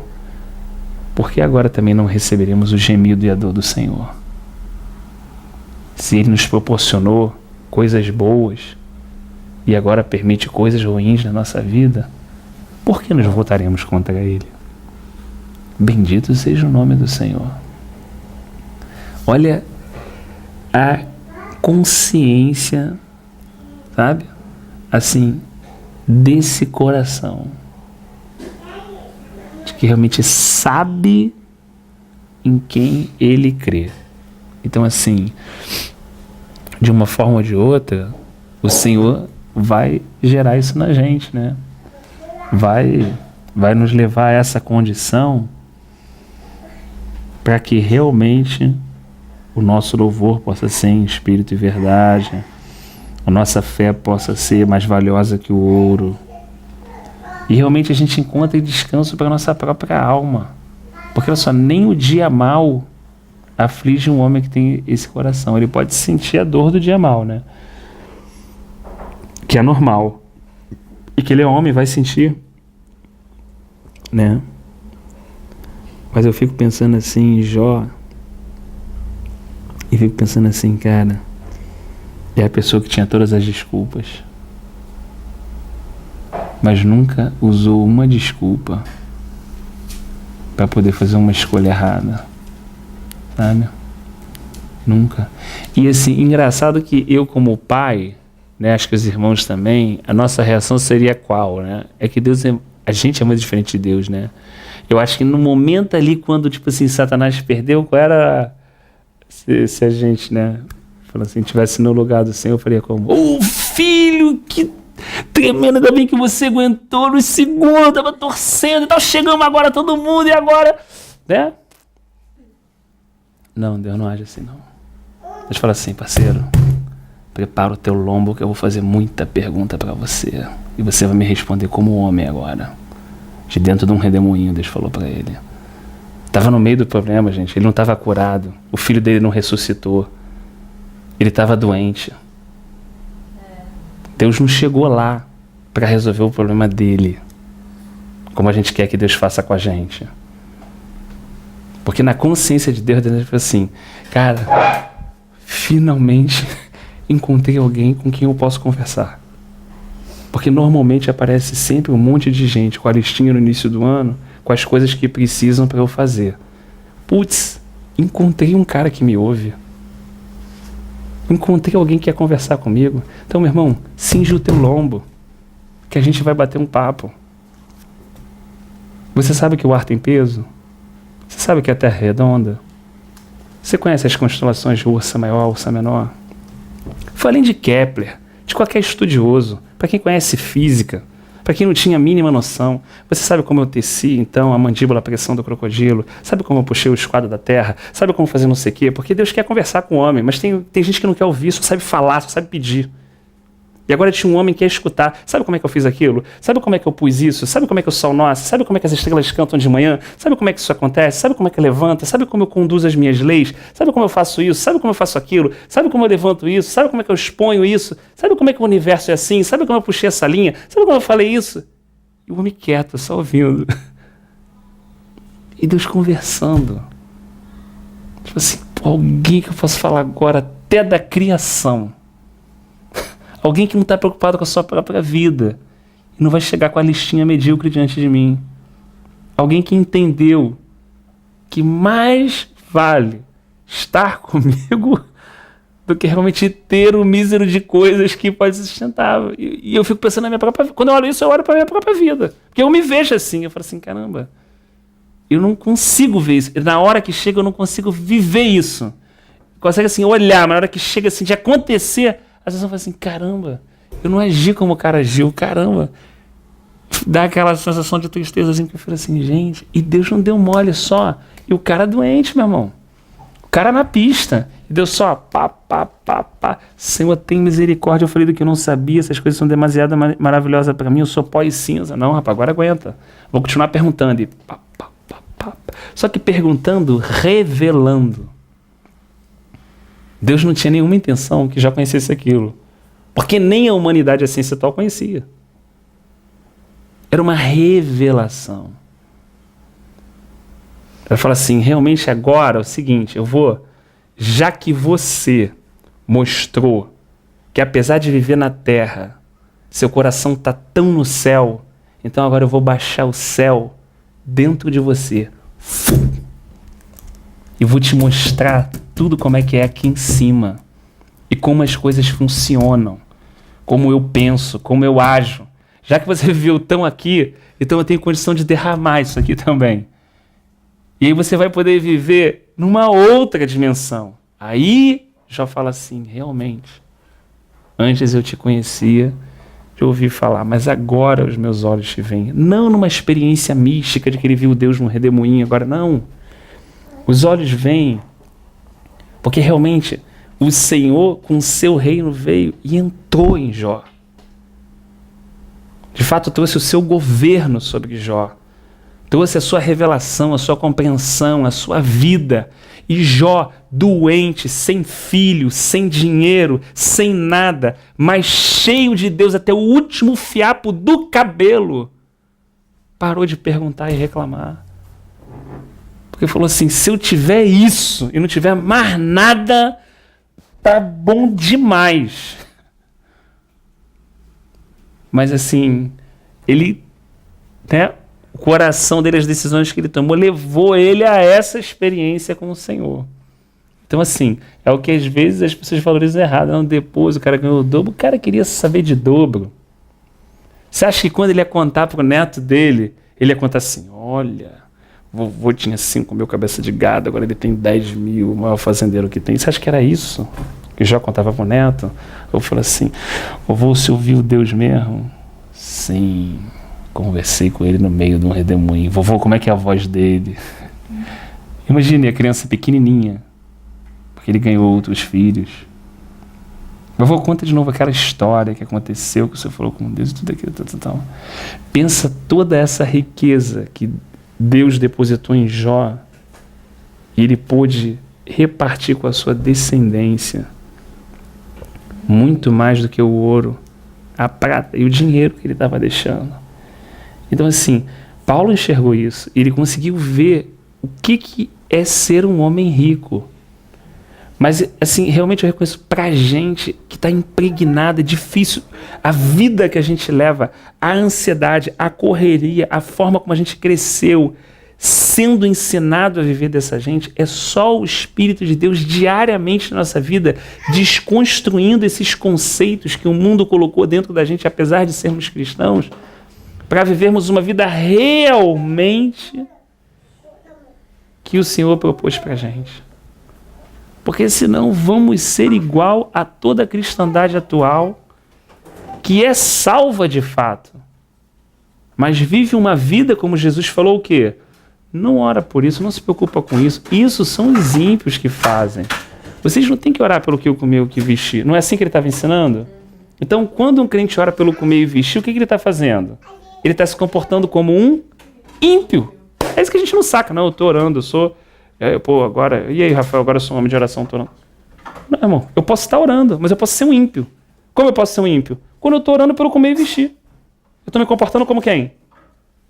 porque agora também não receberemos o gemido e a dor do Senhor. Se Ele nos proporcionou coisas boas e agora permite coisas ruins na nossa vida, por que nos voltaremos contra Ele? Bendito seja o nome do Senhor. Olha a consciência, sabe? Assim, desse coração, de que realmente sabe em quem ele crê. Então, assim, de uma forma ou de outra, o Senhor vai gerar isso na gente, né? Vai nos levar a essa condição para que realmente o nosso louvor possa ser em espírito e verdade, a nossa fé possa ser mais valiosa que o ouro, e realmente a gente encontre descanso para a nossa própria alma, porque olha só, nem o dia mau aflige um homem que tem esse coração. Ele pode sentir a dor do dia mau, né? Que é normal, e que ele é homem, vai sentir, né? Mas eu fico pensando assim em Jó, e fico pensando assim, cara, é a pessoa que tinha todas as desculpas. mas nunca usou uma desculpa para poder fazer uma escolha errada, sabe? Nunca. E assim, engraçado que eu como pai, né, acho que os irmãos também, a nossa reação seria qual, né? É que Deus a gente é muito diferente de Deus, né? Eu acho que no momento ali, quando, tipo assim, Satanás perdeu, qual era... Se a gente, né, falando assim, tivesse no lugar do Senhor, eu faria como... Ô, filho, que tremendo, ainda bem que você aguentou nos segundos, tava torcendo e tal, chegamos agora todo mundo e agora... Né? Não, Deus não age assim, não. Deus fala assim, parceiro, prepara o teu lombo que eu vou fazer muita pergunta pra você. E você vai me responder como homem agora. De dentro de um redemoinho, Deus falou pra ele. Estava no meio do problema, gente. Ele não estava curado. O filho dele não ressuscitou. Ele estava doente. Deus não chegou lá para resolver o problema dele, como a gente quer que Deus faça com a gente. Porque na consciência de Deus, Deus fala assim, cara, finalmente encontrei alguém com quem eu posso conversar. Porque normalmente aparece sempre um monte de gente com a listinha no início do ano, com as coisas que precisam para eu fazer. Putz, encontrei um cara que me ouve. Encontrei alguém que quer conversar comigo. Então, meu irmão, cinge o teu lombo, que a gente vai bater um papo. Você sabe que o ar tem peso? Você sabe que a Terra é redonda? Você conhece as constelações de Ursa Maior, Ursa Menor? Falei de Kepler, de qualquer estudioso, para quem conhece física, para quem não tinha a mínima noção. Você sabe como eu teci, então, a mandíbula, a pressão do crocodilo? Sabe como eu puxei o esquadro da terra? Sabe como fazer não sei o quê? Porque Deus quer conversar com o homem, mas tem gente que não quer ouvir, só sabe falar, só sabe pedir. E agora tinha um homem que quer escutar. Sabe como é que eu fiz aquilo? Sabe como é que eu pus isso? Sabe como é que o sol nasce? Sabe como é que as estrelas cantam de manhã? Sabe como é que isso acontece? Sabe como é que levanta? Sabe como eu conduzo as minhas leis? Sabe como eu faço isso? Sabe como eu faço aquilo? Sabe como eu levanto isso? Sabe como é que eu exponho isso? Sabe como é que o universo é assim? Sabe como eu puxei essa linha? Sabe como eu falei isso? E o homem quieto, só ouvindo. E Deus conversando. Tipo assim, alguém que eu posso falar agora até da criação. Alguém que não está preocupado com a sua própria vida e não vai chegar com a listinha medíocre diante de mim. Alguém que entendeu que mais vale estar comigo do que realmente ter o mísero de coisas que pode ser sustentável. E eu fico pensando na minha própria vida. Quando eu olho isso, eu olho para a minha própria vida. Porque eu me vejo assim. Eu falo assim, caramba, eu não consigo ver isso. Na hora que chega, eu não consigo viver isso. Consegue assim, olhar, mas na hora que chega assim, de acontecer... Às vezes eu falo assim, caramba, eu não agi como o cara agiu, caramba. Dá aquela sensação de tristeza assim, que eu falo assim, gente, e Deus não deu mole só. E o cara doente, meu irmão. O cara na pista. E Deus só, pá. Senhor, tem misericórdia. Eu falei do que eu não sabia, essas coisas são demasiado maravilhosas para mim, eu sou pó e cinza. Não, rapaz, agora aguenta. Vou continuar perguntando. E pá. Só que perguntando, revelando. Deus não tinha nenhuma intenção que já conhecesse aquilo. Porque nem a humanidade, a ciência atual, conhecia. Era uma revelação. Ela fala assim, realmente agora é o seguinte, já que você mostrou que apesar de viver na terra, seu coração está tão no céu, então agora eu vou baixar o céu dentro de você. E vou te mostrar tudo como é que é aqui em cima. E como as coisas funcionam. Como eu penso, como eu ajo. Já que você viveu tão aqui, então eu tenho condição de derramar isso aqui também. E aí você vai poder viver numa outra dimensão. Aí já fala assim, realmente, antes eu te conhecia, de ouvir falar, mas agora os meus olhos te veem. Não numa experiência mística de que ele viu Deus num redemoinho, agora não. Os olhos veem, porque realmente o Senhor com o seu reino veio e entrou em Jó. De fato trouxe o seu governo sobre Jó. Trouxe a sua revelação, a sua compreensão, a sua vida. E Jó, doente, sem filho, sem dinheiro, sem nada, mas cheio de Deus até o último fiapo do cabelo, parou de perguntar e reclamar. Porque falou assim, se eu tiver isso e não tiver mais nada, tá bom demais. Mas assim, ele, né, o coração dele, as decisões que ele tomou, levou ele a essa experiência com o Senhor. Então, assim, é o que às vezes as pessoas valorizam errado. Não, depois o cara ganhou o dobro, o cara queria saber de dobro. Você acha que quando ele ia contar para o neto dele, ele ia contar assim, olha, vovô tinha 5 mil cabeça de gado, agora ele tem 10 mil, o maior fazendeiro que tem. Você acha que era isso que já contava para o neto? Eu falo assim, vovô, você ouviu Deus mesmo? Sim, conversei com ele no meio de um redemoinho. Vovô, como é que é a voz dele? Imagine a criança pequenininha, porque ele ganhou outros filhos. Vovô, conta de novo aquela história que aconteceu, que o senhor falou com Deus e tudo aquilo, tal. Pensa toda essa riqueza que Deus depositou em Jó e ele pôde repartir com a sua descendência muito mais do que o ouro, a prata e o dinheiro que ele estava deixando. Então, assim, Paulo enxergou isso. Ele conseguiu ver o que é ser um homem rico. Mas, assim, realmente eu reconheço pra gente que está impregnada, é difícil. A vida que a gente leva, a ansiedade, a correria, a forma como a gente cresceu, sendo ensinado a viver dessa gente, é só o Espírito de Deus diariamente na nossa vida, desconstruindo esses conceitos que o mundo colocou dentro da gente, apesar de sermos cristãos, para vivermos uma vida realmente que o Senhor propôs para a gente. Porque senão vamos ser igual a toda a cristandade atual, que é salva de fato, mas vive uma vida como Jesus falou o quê? Não ora por isso, não se preocupa com isso. Isso são os ímpios que fazem. Vocês não têm que orar pelo que eu comer, o que vestir. Não é assim que ele estava ensinando? Então, quando um crente ora pelo comer e vestir, o que ele está fazendo? Ele está se comportando como um ímpio. É isso que a gente não saca. Não, eu estou orando, eu sou... agora... E aí, Rafael, agora eu sou um homem de oração, estou orando. Não, irmão, eu posso estar orando, mas eu posso ser um ímpio. Como eu posso ser um ímpio? Quando eu estou orando pelo comer e vestir. Eu estou me comportando como quem?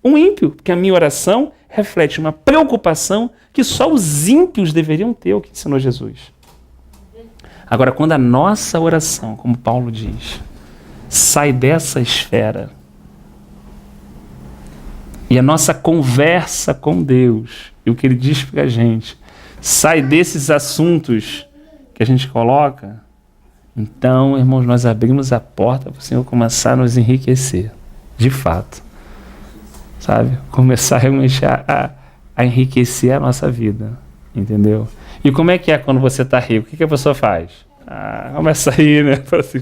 Um ímpio, porque a minha oração reflete uma preocupação que só os ímpios deveriam ter, o que ensinou Jesus. Agora, quando a nossa oração, como Paulo diz, sai dessa esfera e a nossa conversa com Deus, e o que ele diz para a gente, sai desses assuntos que a gente coloca, então, irmãos, nós abrimos a porta para o Senhor começar a nos enriquecer, de fato. Sabe? Começar realmente a enriquecer a nossa vida, entendeu? E como é que é quando você está rico? O que a pessoa faz? Começa a rir, né? Fala assim,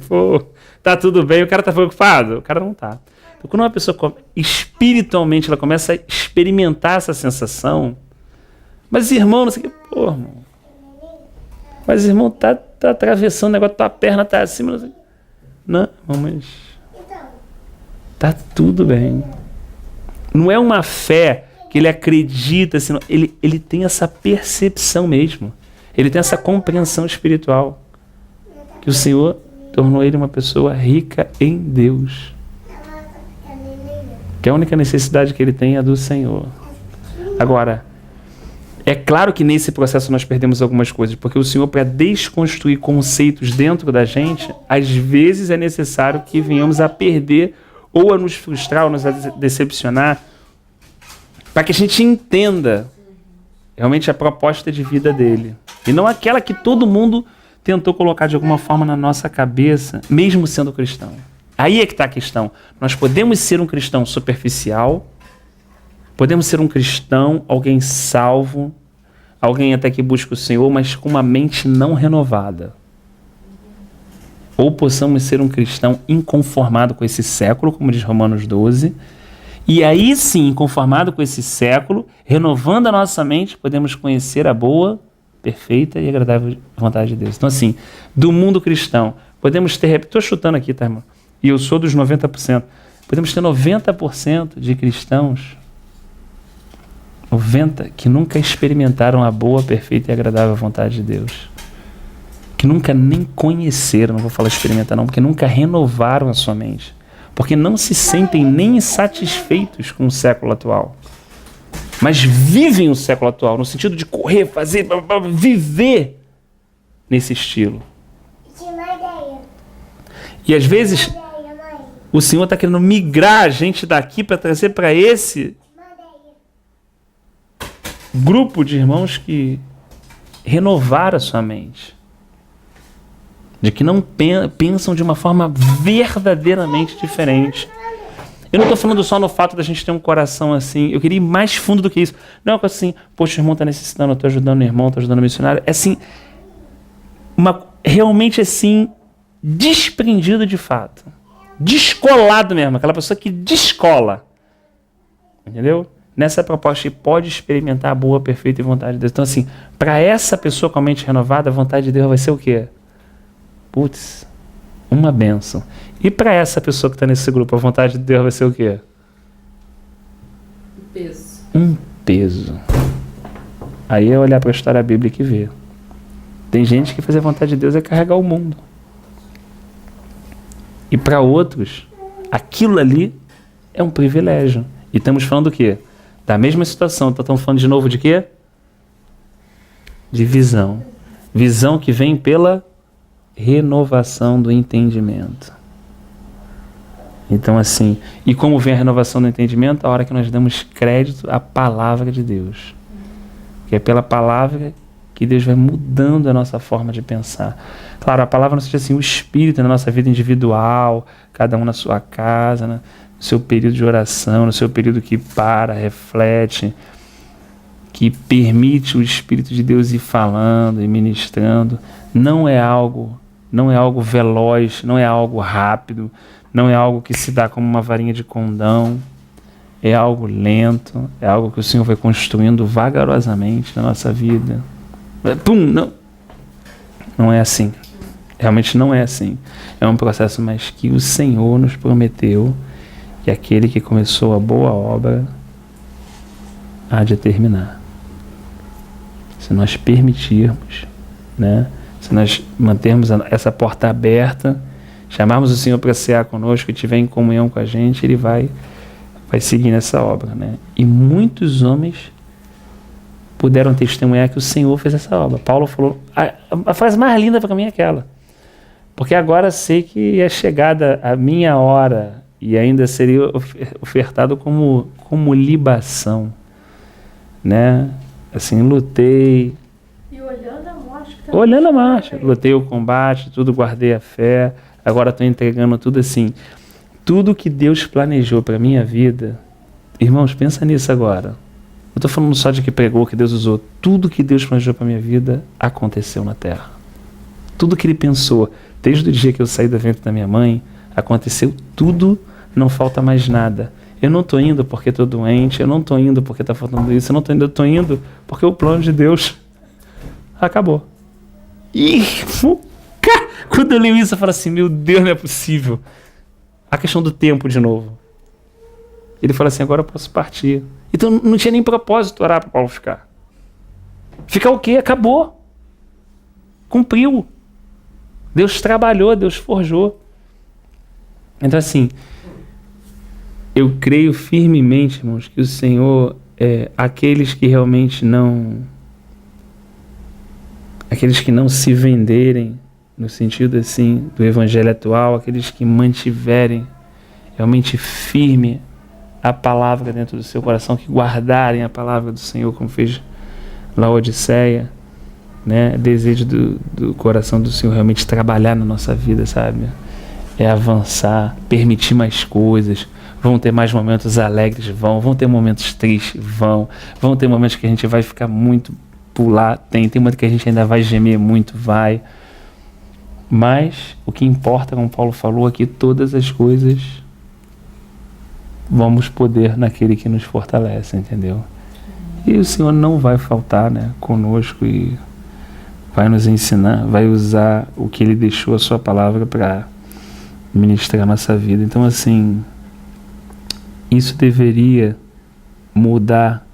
tá tudo bem, o cara tá preocupado? O cara não tá. Então, quando uma pessoa espiritualmente ela começa a experimentar essa sensação, mas irmão, não sei o que, irmão. Mas irmão, tá atravessando o negócio, tua perna tá acima, não sei. Não, mas tá tudo bem. Não é uma fé que ele acredita, assim, ele tem essa percepção mesmo. Ele tem essa compreensão espiritual. Que o Senhor tornou ele uma pessoa rica em Deus. Que a única necessidade que ele tem é do Senhor. Agora, é claro que nesse processo nós perdemos algumas coisas, porque o Senhor, para desconstruir conceitos dentro da gente, às vezes é necessário que venhamos a perder ou a nos frustrar, ou nos decepcionar, para que a gente entenda realmente a proposta de vida dele. E não aquela que todo mundo tentou colocar de alguma forma na nossa cabeça, mesmo sendo cristão. Aí é que está a questão. Nós podemos ser um cristão superficial, podemos ser um cristão, alguém salvo, alguém até que busca o Senhor, mas com uma mente não renovada. Ou possamos ser um cristão inconformado com esse século, como diz Romanos 12, e aí sim, inconformado com esse século, renovando a nossa mente, podemos conhecer a boa, perfeita e agradável vontade de Deus. Então assim, do mundo cristão, podemos ter, estou chutando aqui, tá, irmão? E eu sou dos 90%, podemos ter 90% de cristãos, 90% que nunca experimentaram a boa, perfeita e agradável vontade de Deus. Que nunca nem conheceram, não vou falar experimentar não, porque nunca renovaram a sua mente. Porque não se sentem nem satisfeitos com o século atual. Mas vivem o século atual, no sentido de correr, fazer, viver nesse estilo. E às vezes, O Senhor está querendo migrar a gente daqui para trazer para esse grupo de irmãos que renovaram a sua mente. De que não pensam de uma forma verdadeiramente diferente. Eu não estou falando só no fato da gente ter um coração assim. Eu queria ir mais fundo do que isso. Não é assim, poxa, o irmão está necessitando, eu estou ajudando o irmão, estou ajudando o missionário. É assim, realmente assim, desprendido de fato. Descolado mesmo, aquela pessoa que descola. Entendeu? Nessa proposta, pode experimentar a boa, perfeita vontade de Deus. Então assim, para essa pessoa com a mente renovada, a vontade de Deus vai ser o quê? Putz, uma bênção. E para essa pessoa que está nesse grupo, a vontade de Deus vai ser o quê? Peso. Um peso. Aí é olhar para a história bíblica e ver. Tem gente que fazer a vontade de Deus é carregar o mundo. E para outros, aquilo ali é um privilégio. E estamos falando do quê? Da mesma situação. Então estamos falando de novo de quê? De visão. Visão que vem pela renovação do entendimento. Então assim, e como vem a renovação do entendimento? A hora que nós damos crédito à palavra de Deus. Que é pela palavra que Deus vai mudando a nossa forma de pensar. Claro, a palavra não seja assim, o Espírito na nossa vida individual, cada um na sua casa, né? No seu período de oração, no seu período que para, reflete, que permite o Espírito de Deus ir falando e ministrando. Não é algo veloz, não é algo rápido, não é algo que se dá como uma varinha de condão. É algo lento, é algo que o Senhor vai construindo vagarosamente na nossa vida. Pum, não é assim. Realmente não é assim. É um processo, mas que o Senhor nos prometeu que aquele que começou a boa obra há de terminar. Se nós permitirmos, né? Se nós mantermos essa porta aberta, chamarmos o Senhor para cear conosco e estiver em comunhão com a gente, Ele vai seguir nessa obra, né? E muitos homens puderam testemunhar que o Senhor fez essa obra. Paulo falou, a frase mais linda para mim é aquela, porque agora sei que é chegada a minha hora e ainda seria ofertado como libação, né? Assim, lutei. E olhando a morte. Olhando a marcha, lutei o combate, tudo, guardei a fé, agora estou entregando tudo assim. Tudo que Deus planejou para a minha vida, irmãos, pensa nisso agora. Não estou falando só de que pregou, que Deus usou. Tudo que Deus planejou para a minha vida aconteceu na terra. Tudo que Ele pensou, desde o dia que eu saí do ventre da minha mãe, aconteceu tudo, não falta mais nada. Eu não estou indo porque estou doente, eu não estou indo porque está faltando isso, eu estou indo porque o plano de Deus acabou. E quando eu leio isso, eu falo assim, meu Deus, não é possível. A questão do tempo de novo. Ele fala assim, agora eu posso partir. Então não tinha nem propósito orar para Paulo ficar. Ficar o quê? Acabou. Cumpriu. Deus trabalhou, Deus forjou. Então assim, eu creio firmemente, irmãos, que o Senhor, aqueles que realmente aqueles que não se venderem, no sentido assim do evangelho atual, aqueles que mantiverem realmente firme a palavra dentro do seu coração, que guardarem a palavra do Senhor, como fez Laodiceia, né? Desejo do coração do Senhor realmente trabalhar na nossa vida, sabe? É avançar, permitir mais coisas. Vão ter mais momentos alegres, vão ter momentos tristes, vão ter momentos que a gente vai ficar muito pular, tem momento que a gente ainda vai gemer muito, vai. Mas o que importa, como Paulo falou aqui, todas as coisas vamos poder naquele que nos fortalece, entendeu? E o Senhor não vai faltar, né, conosco e vai nos ensinar, vai usar o que Ele deixou, a sua palavra, para ministrar a nossa vida. Então assim, isso deveria mudar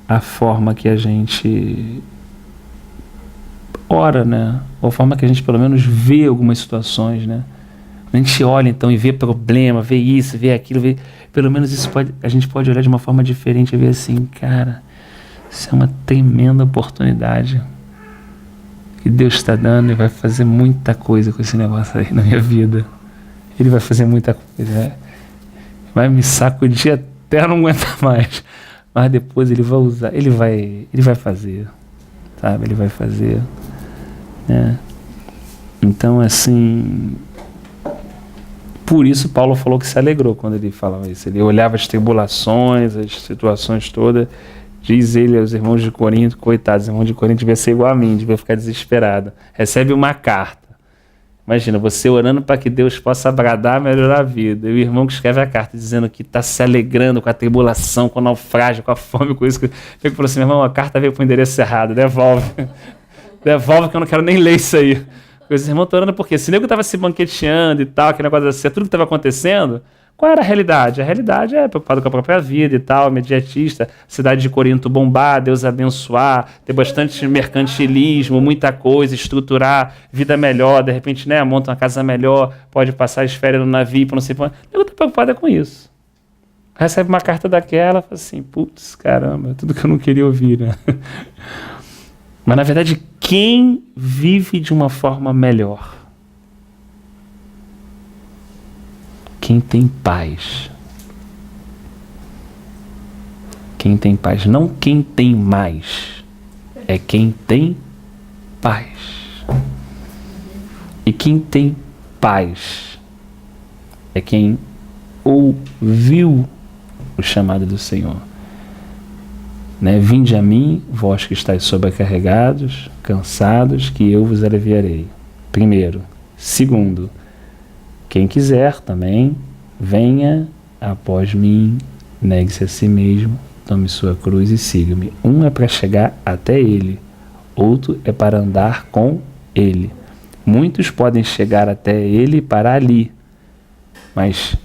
a forma que a gente ora, né? Ou a forma que a gente pelo menos vê algumas situações, né? A gente olha então e vê problema, vê isso, vê aquilo, pelo menos isso a gente pode olhar de uma forma diferente e ver assim, cara, isso é uma tremenda oportunidade que Deus está dando e vai fazer muita coisa com esse negócio aí na minha vida. Ele vai fazer muita coisa, né? Vai me sacudir até não aguentar mais. Mas depois ele vai usar, ele vai fazer, sabe? Ele vai fazer, né? Então, assim, por isso Paulo falou que se alegrou quando ele falava isso. Ele olhava as tribulações, as situações todas. Diz ele aos irmãos de Corinto, coitados, os irmãos de Corinto devia ser igual a mim, devia ficar desesperado. Recebe uma carta. Imagina, você orando para que Deus possa bradar, melhorar a vida. E o irmão que escreve a carta dizendo que está se alegrando com a tribulação, com o naufrágio, com a fome, com isso. Ele falou assim, meu irmão, a carta veio para o endereço errado, devolve. Devolve que eu não quero nem ler isso aí. Os irmãos estão orando porque se o nego estava se banqueteando e tal, aquele negócio assim, tudo que estava acontecendo, qual era a realidade? A realidade é preocupado com a própria vida e tal, imediatista, cidade de Corinto bombar, Deus abençoar, ter bastante mercantilismo, muita coisa, estruturar, vida melhor, de repente, né, monta uma casa melhor, pode passar as férias no navio, não sei quanto. Eu estou preocupado com isso. Recebe uma carta daquela, fala assim, putz, caramba, tudo que eu não queria ouvir, né? Mas, na verdade, quem vive de uma forma melhor? Quem tem paz. Quem tem paz. Não quem tem mais. É quem tem paz. E quem tem paz é quem ouviu o chamado do Senhor. Né? Vinde a mim, vós que estáis sobrecarregados, cansados, que eu vos aliviarei. Primeiro. Segundo, quem quiser também, venha após mim, negue-se a si mesmo, tome sua cruz e siga-me. Um é para chegar até ele, outro é para andar com ele. Muitos podem chegar até ele e parar ali. Mas,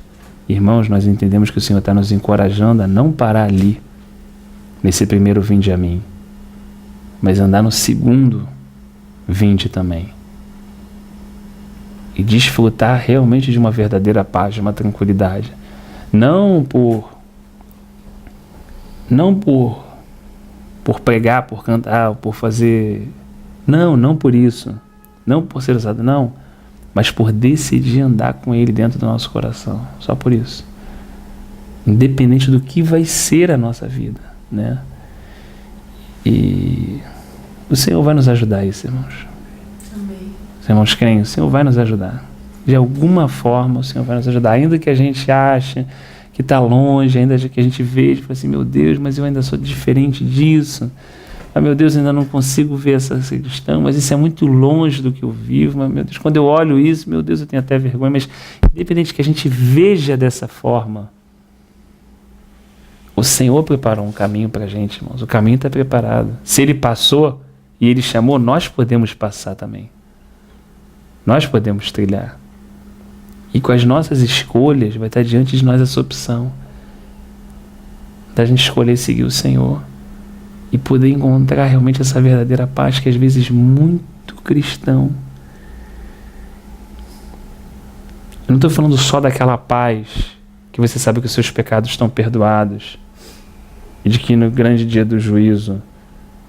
irmãos, nós entendemos que o Senhor está nos encorajando a não parar ali, nesse primeiro vinde a mim, mas andar no segundo vinde também. E desfrutar realmente de uma verdadeira paz, de uma tranquilidade. Não por pregar, por cantar, por fazer... Não por isso. Não por ser usado, não. Mas por decidir andar com Ele dentro do nosso coração. Só por isso. Independente do que vai ser a nossa vida, né? E o Senhor vai nos ajudar a isso, irmãos. Os irmãos creem, o Senhor vai nos ajudar. De alguma forma, o Senhor vai nos ajudar. Ainda que a gente ache que está longe, ainda que a gente veja, fala assim, meu Deus, mas eu ainda sou diferente disso. Ah, meu Deus, ainda não consigo ver essa questão, mas isso é muito longe do que eu vivo. Mas, meu Deus, quando eu olho isso, meu Deus, eu tenho até vergonha. Mas, independente que a gente veja dessa forma, o Senhor preparou um caminho para a gente, irmãos. O caminho está preparado. Se Ele passou e Ele chamou, nós podemos passar também. Nós podemos trilhar. E com as nossas escolhas, vai estar diante de nós essa opção da gente escolher seguir o Senhor e poder encontrar realmente essa verdadeira paz que às vezes muito cristão. Eu não estou falando só daquela paz que você sabe que os seus pecados estão perdoados e de que no grande dia do juízo,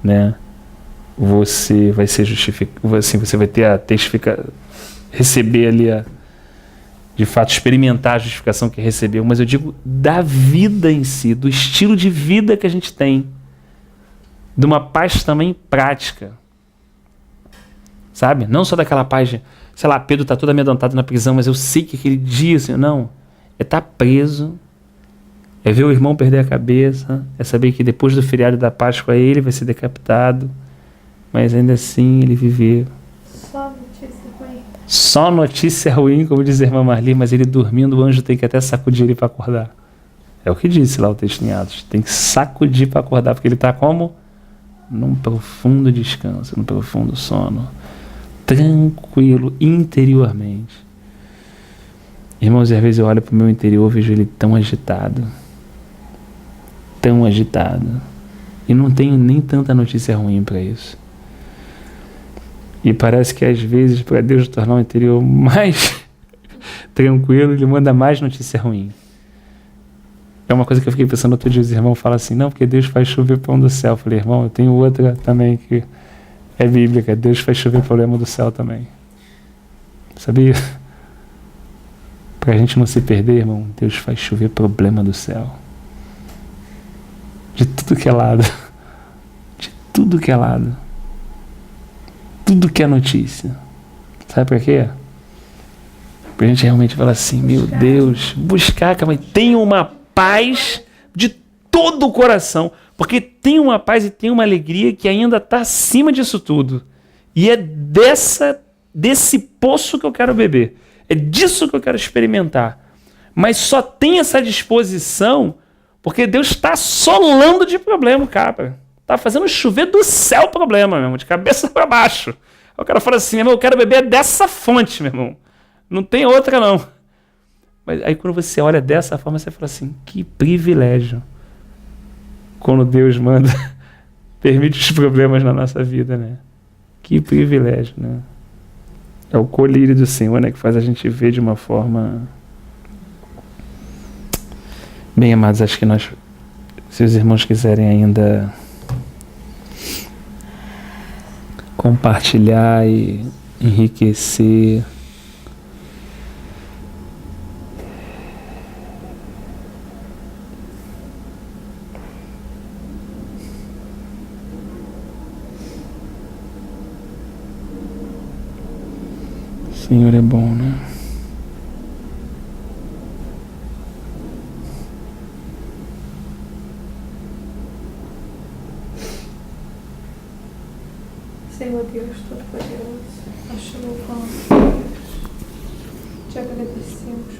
né, você vai ser justificado, assim, você vai ter a testificação, receber ali de fato experimentar a justificação que recebeu, mas eu digo da vida em si, do estilo de vida que a gente tem, de uma paz também prática, sabe? Não só daquela paz de, sei lá, Pedro está todo amedrontado na prisão, mas eu sei que aquele dia, assim, não, é estar preso, é ver o irmão perder a cabeça, é saber que depois do feriado da Páscoa ele vai ser decapitado, mas ainda assim ele viveu. Só notícia ruim, como diz a irmã Marli, mas ele dormindo, o anjo tem que até sacudir ele para acordar. É o que disse lá o texto em Atos. Tem que sacudir para acordar, porque ele está como? Num profundo descanso, num profundo sono. Tranquilo, interiormente. Irmãos, às vezes eu olho para o meu interior e vejo ele tão agitado. Tão agitado. E não tenho nem tanta notícia ruim para isso. E parece que às vezes, para Deus tornar o interior mais tranquilo, Ele manda mais notícia ruim. É uma coisa que eu fiquei pensando outro dia, os irmãos falam assim, não, porque Deus faz chover pão do céu. Eu falei, irmão, eu tenho outra também que é bíblica, Deus faz chover problema do céu também. Sabia? Para a gente não se perder, irmão, Deus faz chover problema do céu. De tudo que é lado. De tudo que é lado. Tudo que é notícia. Sabe por quê? Pra gente realmente falar assim, meu Deus, buscar, calma, tenha uma paz de todo o coração, porque tem uma paz e tem uma alegria que ainda está acima disso tudo. E é desse poço que eu quero beber. É disso que eu quero experimentar. Mas só tem essa disposição porque Deus está assolando de problema, cara. Está fazendo chover do céu problema, meu irmão, de cabeça para baixo. O cara fala assim, meu irmão, eu quero beber dessa fonte, meu irmão. Não tem outra, não. Mas aí quando você olha dessa forma, você fala assim, que privilégio. Quando Deus manda, permite os problemas na nossa vida, né? Que privilégio, né? É o colírio do Senhor, né? Que faz a gente ver de uma forma... Bem, amados, acho que nós, se os irmãos quiserem ainda compartilhar e enriquecer... O Senhor é bom, né? Senhor Deus Todo-Poderoso, nós te louvamos, Deus. Te agradecemos